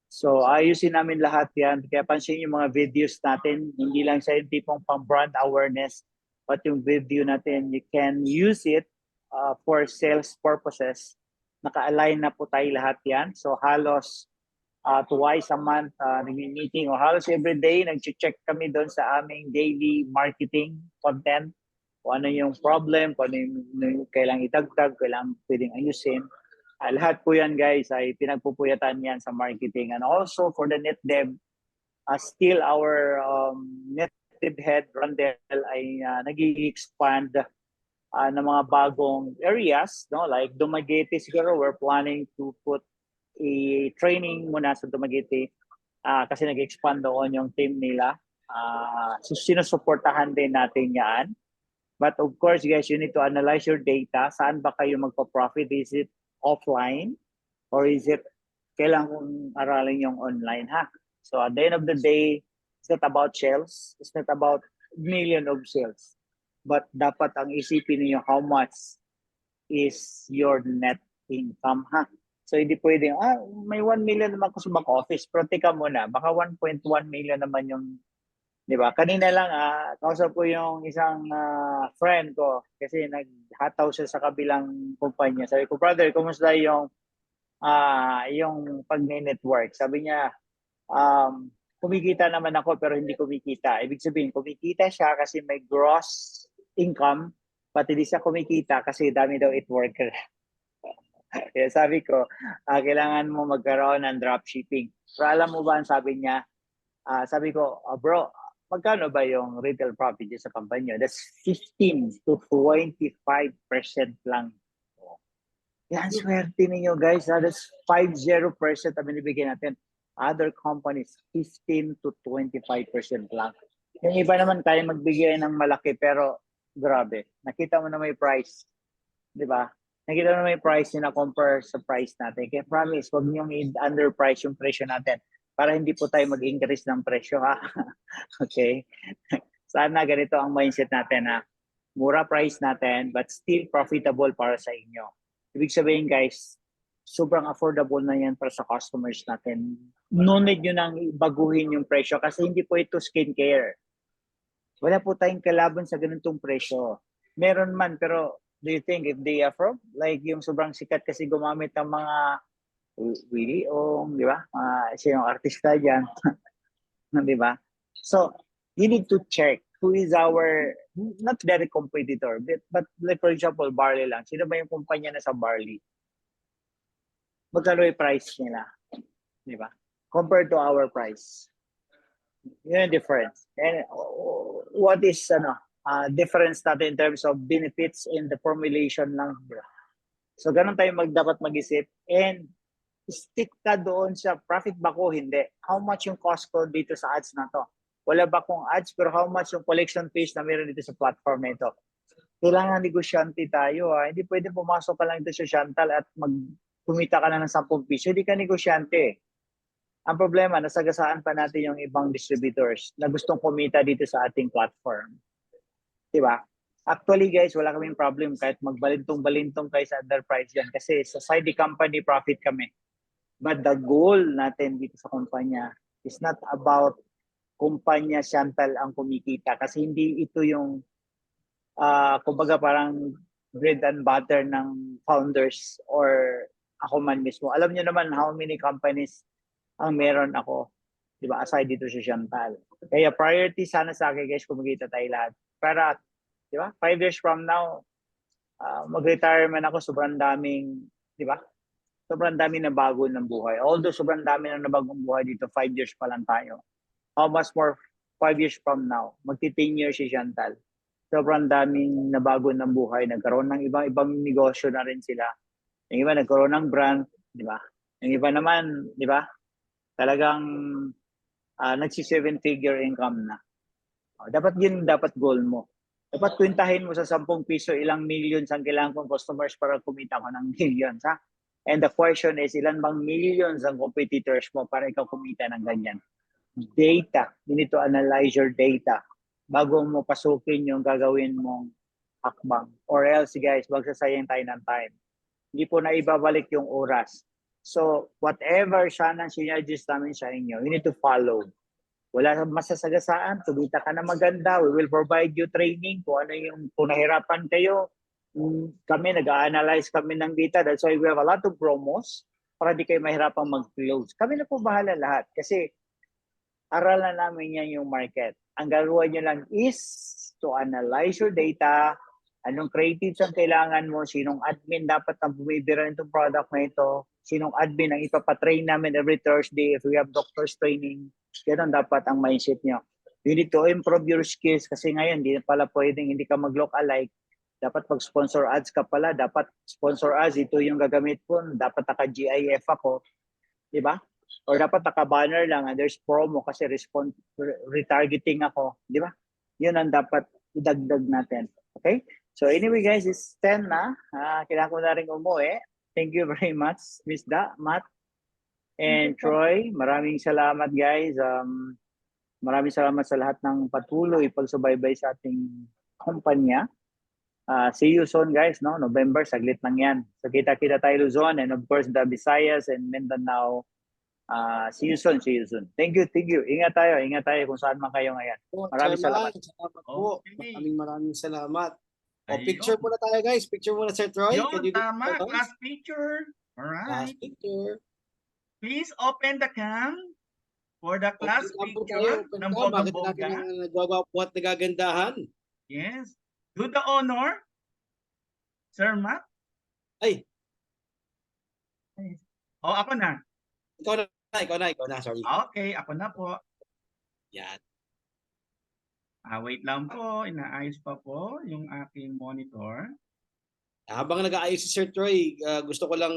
So, ayusin namin lahat yan. Kaya pansin yung mga videos natin, hindi lang sa yung tipong pang brand awareness, but yung video natin, you can use it for sales purposes. Naka-align na po tayo lahat yan. So, halos twice a month nag-meeting o halos every day, nag-check kami doon sa aming daily marketing content. Kung ano yung problem, kung ano yung kailangang itagtag, kailangang pwedeng ayusin. Lahat po yan guys ay pinagpupuyatan yan sa marketing. And also for the NetDev, still our NetDev head, Rondel, ay nag-expand ng mga bagong areas. No? Like Dumaguete siguro, we're planning to put a training muna sa Dumaguete kasi nag-expand doon yung team nila. So sinusuportahan din natin yan. But of course, guys, you need to analyze your data. Saan ba kayo magpa-profit? Is it offline? Or is it kailangan aralin yung online, ha? So at the end of the day, it's not about sales. It's not about million of sales. But dapat ang isipin niyo how much is your net income, ha? So hindi pwedeng, may 1 million naman ko sa back office. Pero teka muna, baka 1.1 million naman yung, di ba? Kanina lang, kausap ko yung isang friend ko kasi naghataw siya sa kabilang kumpanya. Sabi ko, brother, kumusta yung pag-network? Sabi niya, kumikita naman ako pero hindi kumikita. Ibig sabihin, kumikita siya kasi may gross income, but hindi siya kumikita kasi dami daw it worker. Kaya sabi ko, kailangan mo magkaroon ng dropshipping. Pero alam mo ba, sabi niya, sabi ko, bro, magkano ba yung retail profit sa company? That's 15 to 25% lang. Yan, swerte ninyo guys. That's 50% ang binibigyan natin. Other companies, 15 to 25% lang. Yung iba naman tayo magbigay ng malaki pero grabe. Nakita mo na may price. Di ba? Nakita mo na may price na compare sa price natin. Kaya promise, huwag niyong underprice yung presyo natin para hindi po tayo mag-increase ng presyo, ha? Okay? Sana ganito ang mindset natin, ha? Mura price natin but still profitable para sa inyo. Ibig sabihin guys, sobrang affordable na yan para sa customers natin. No need nyo nang baguhin yung presyo kasi hindi po ito skincare. Wala po tayong kalaban sa ganitong presyo. Meron man, pero do you think if they afford? Like yung sobrang sikat kasi gumamit ng mga Willie Ong, di ba? Siya yung artista dyan. Di ba? So, you need to check who is our, not very competitor, but like for example, barley lang. Sino ba yung kumpanya na sa barley? Magkano yung price nila? Di ba? Compared to our price. Yun yung difference. And what is difference natin in terms of benefits in the formulation lang. So ganun tayo dapat mag-isip and stick ka doon sa profit ba ko, hindi. How much yung cost ko dito sa ads na to? Wala ba kong ads pero how much yung collection fees na meron dito sa platform na ito? Kailangan negosyante tayo. Hindi pwede pumasok ka lang dito sa Chantal at kumita ka na ng 10 piso. Hindi ka negosyante. Ang problema, nasagasaan pa natin yung ibang distributors na gustong kumita dito sa ating platform. Diba? Actually guys, wala kaming problem kahit magbalintong-balintong kayo sa underprice yan kasi sa side company profit kami. But the goal natin dito sa kumpanya is not about kumpanya Chantal ang kumikita kasi hindi ito yung kumbaga parang bread and butter ng founders or ako man mismo. Alam niyo naman how many companies ang meron ako, di ba, aside dito sa Chantal. Kaya priority sana sa akin guys, kumikita tayo lahat. Para, di ba, 5 years from now, mag-retirement ako, sobrang daming, di ba, sobrang daming na bago ng buhay. Although sobrang dami na nabagong buhay dito, 5 years pa lang tayo. How much more 5 years from now? Magti-10 years si Chantal. Sobrang daming nabago ng buhay. Nagkaroon ng ibang negosyo na rin sila. Yung iba nagkaroon ng brand, di ba? Yung iba naman, di ba? Talagang nagsi-7-figure income na. Dapat yun dapat goal mo. Dapat kwentahin mo sa 10 piso ilang millions ang kailangan kong customers para kumita ko ng millions. Ha? And the question is, ilan bang millions ang competitors mo para ikaw kumita ng ganyan? Data. You need to analyze your data bago mo pasukin yung gagawin mong hakbang. Or else, guys, magsasayang tayo ng time. Hindi po na ibabalik yung oras. So, whatever sana sinergies namin sa inyo, you need to follow. Wala masasagasaan, kumita ka na maganda, we will provide you training kung ano yung, kung nahirapan kayo, kami, nag-analyze kami ng data. That's why we have a lot of promos para di kayo mahirapang mag-close. Kami na po bahala lahat kasi aralan namin yan yung market. Ang gagawin nyo lang is to analyze your data, anong creatives ang kailangan mo, sinong admin dapat ang bumibira nitong product na ito, sinong admin ang ipapatrain namin every Thursday if we have doctor's training. Yan ang dapat ang mindset nyo. You need to improve your skills kasi ngayon hindi pala pwedeng hindi ka mag-look alike. Dapat pag-sponsor ads ka pala, dapat sponsor ads, ito yung gagamit ko, dapat naka-GIF ako. Diba? Or dapat naka-banner lang and there's promo kasi retargeting ako. Diba? Yun ang dapat idagdag natin. Okay? So anyway guys, it's 10 na. Kailangan ko na rin umuwi. Thank you very much, Miss Da, Matt, and Troy. Maraming salamat guys. Maraming salamat sa lahat ng patuloy pagsubaybay sa ating kumpanya. See you soon guys, no? November, saglit lang yan. So kita-kita tayo Luzon and of course the Visayas and Mindanao. See you soon, see you soon. Thank you, thank you. Ingat tayo kung saan man kayo ngayon. Maraming salamat. Salamat po. Okay. Maraming salamat. O, Ayun. picture muna tayo guys. Picture muna Sir Troy. Yun, Can you do tama. that? Class picture. Alright. Last picture. Please open the cam for the class Open cam po picture tayo. Open ng cam. Bakit natin bongga-bongga. ang nagwagwapo at nagagandahan? Yes. Do the honor. Sir Matt. Ay, O, ako na. ikaw na. Sorry. Okay, ako na po. Yan. Wait lang po. Inaayos pa po yung aking monitor. Habang nag-aayos si Sir Troy, gusto ko lang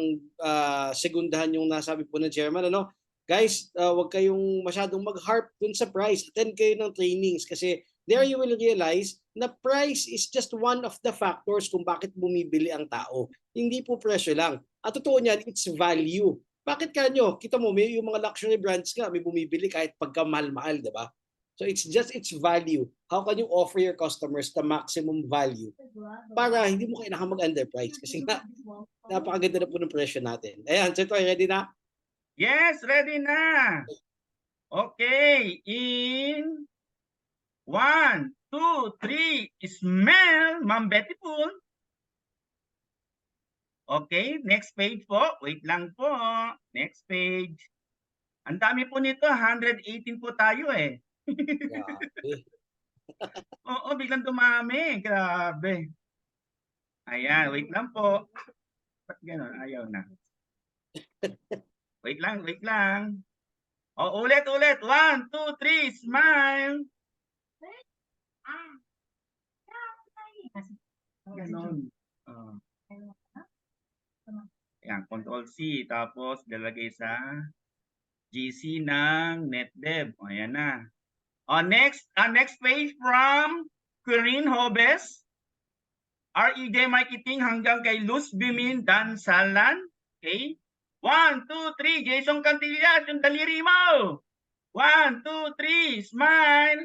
segundahan yung nasabi po ng chairman. Ano? Guys, wag kayong masyadong mag-harp dun sa price. Attend kayo ng trainings kasi there you will realize na price is just one of the factors kung bakit bumibili ang tao. Hindi po presyo lang. At totoo niyan, it's value. Bakit kanyo? Kita mo, may yung mga luxury brands nga, may bumibili kahit pagka mahal-mahal, di ba? So it's value. How can you offer your customers the maximum value para hindi mo kailangan mag-underprice? Kasi nga, napakaganda na po ng presyo natin. Ayan, Sir Troy, ready na? Yes, ready na. Okay, in 1, 2, 3, smell, Ma'am Bettyful. Okay, next page po. Wait lang po. Next page. Ang dami po nito, 118 po tayo eh. Grabe. Oo, biglang dumami. Grabe. Ayan, wait lang po. Ba't gano'n? Ayaw na. Wait lang, wait lang. O, ulit. 1, 2, 3, smile. Ganon. Oh. Yan, Control C. Tapos, lalagay sa GC ng NetDev. O, ayan na. O, next page from Corinne Hobes. REJ Marketing hanggang kay Luz Bimin Dansalan. Okay? 1, 2, 3. Jason Cantillas, yung daliri mo. 1, 2, 3. Smile.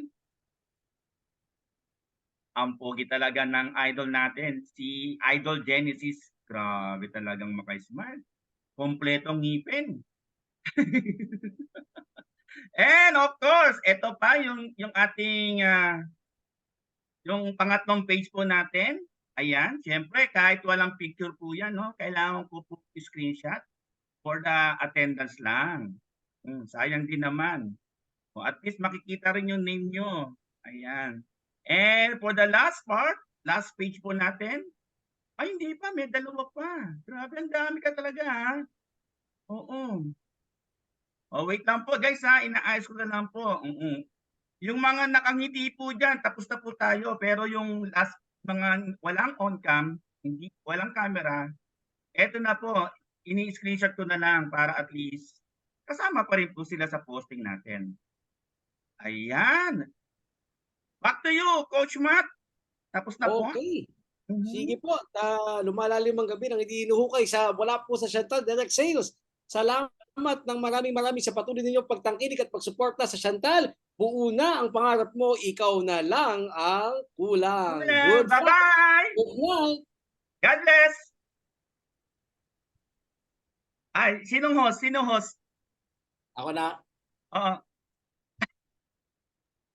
Ang pogi talaga ng idol natin, si Idol Genesis. Grabe talagang maka-smile. Kompletong ngipin. And of course, ito pa yung ating yung pangatlong page po natin. Ayan, siyempre kahit walang picture po yan, no? Kailangan ko po screenshot for the attendance lang. Sayang din naman. O, at least makikita rin yung name nyo. Ayan. And for the last part, last page po natin, ay hindi pa, may dalawa pa. Grabe, ang dami ka talaga ha. Oo. O wait lang po guys ha, inaayos ko na lang po. Yung mga nakangiti po dyan, tapos na po tayo. Pero yung last, mga walang on-cam, walang camera, eto na po, ini-screenshot ko na lang para at least kasama pa rin po sila sa posting natin. Ayan. Back to you, Coach Matt. Tapos na po. Okay. Sige po, lumalalim ang gabi nang hindi hinuhukay wala po sa Chantal Direct Sales. Salamat ng maraming sa patuloy ninyong pagtangkilik at pagsuporta sa Chantal. Buo na ang pangarap mo, ikaw na lang ang kulang. Good Bye-bye! Good night! God bless! Ay, sinong host? Ako na. Oo.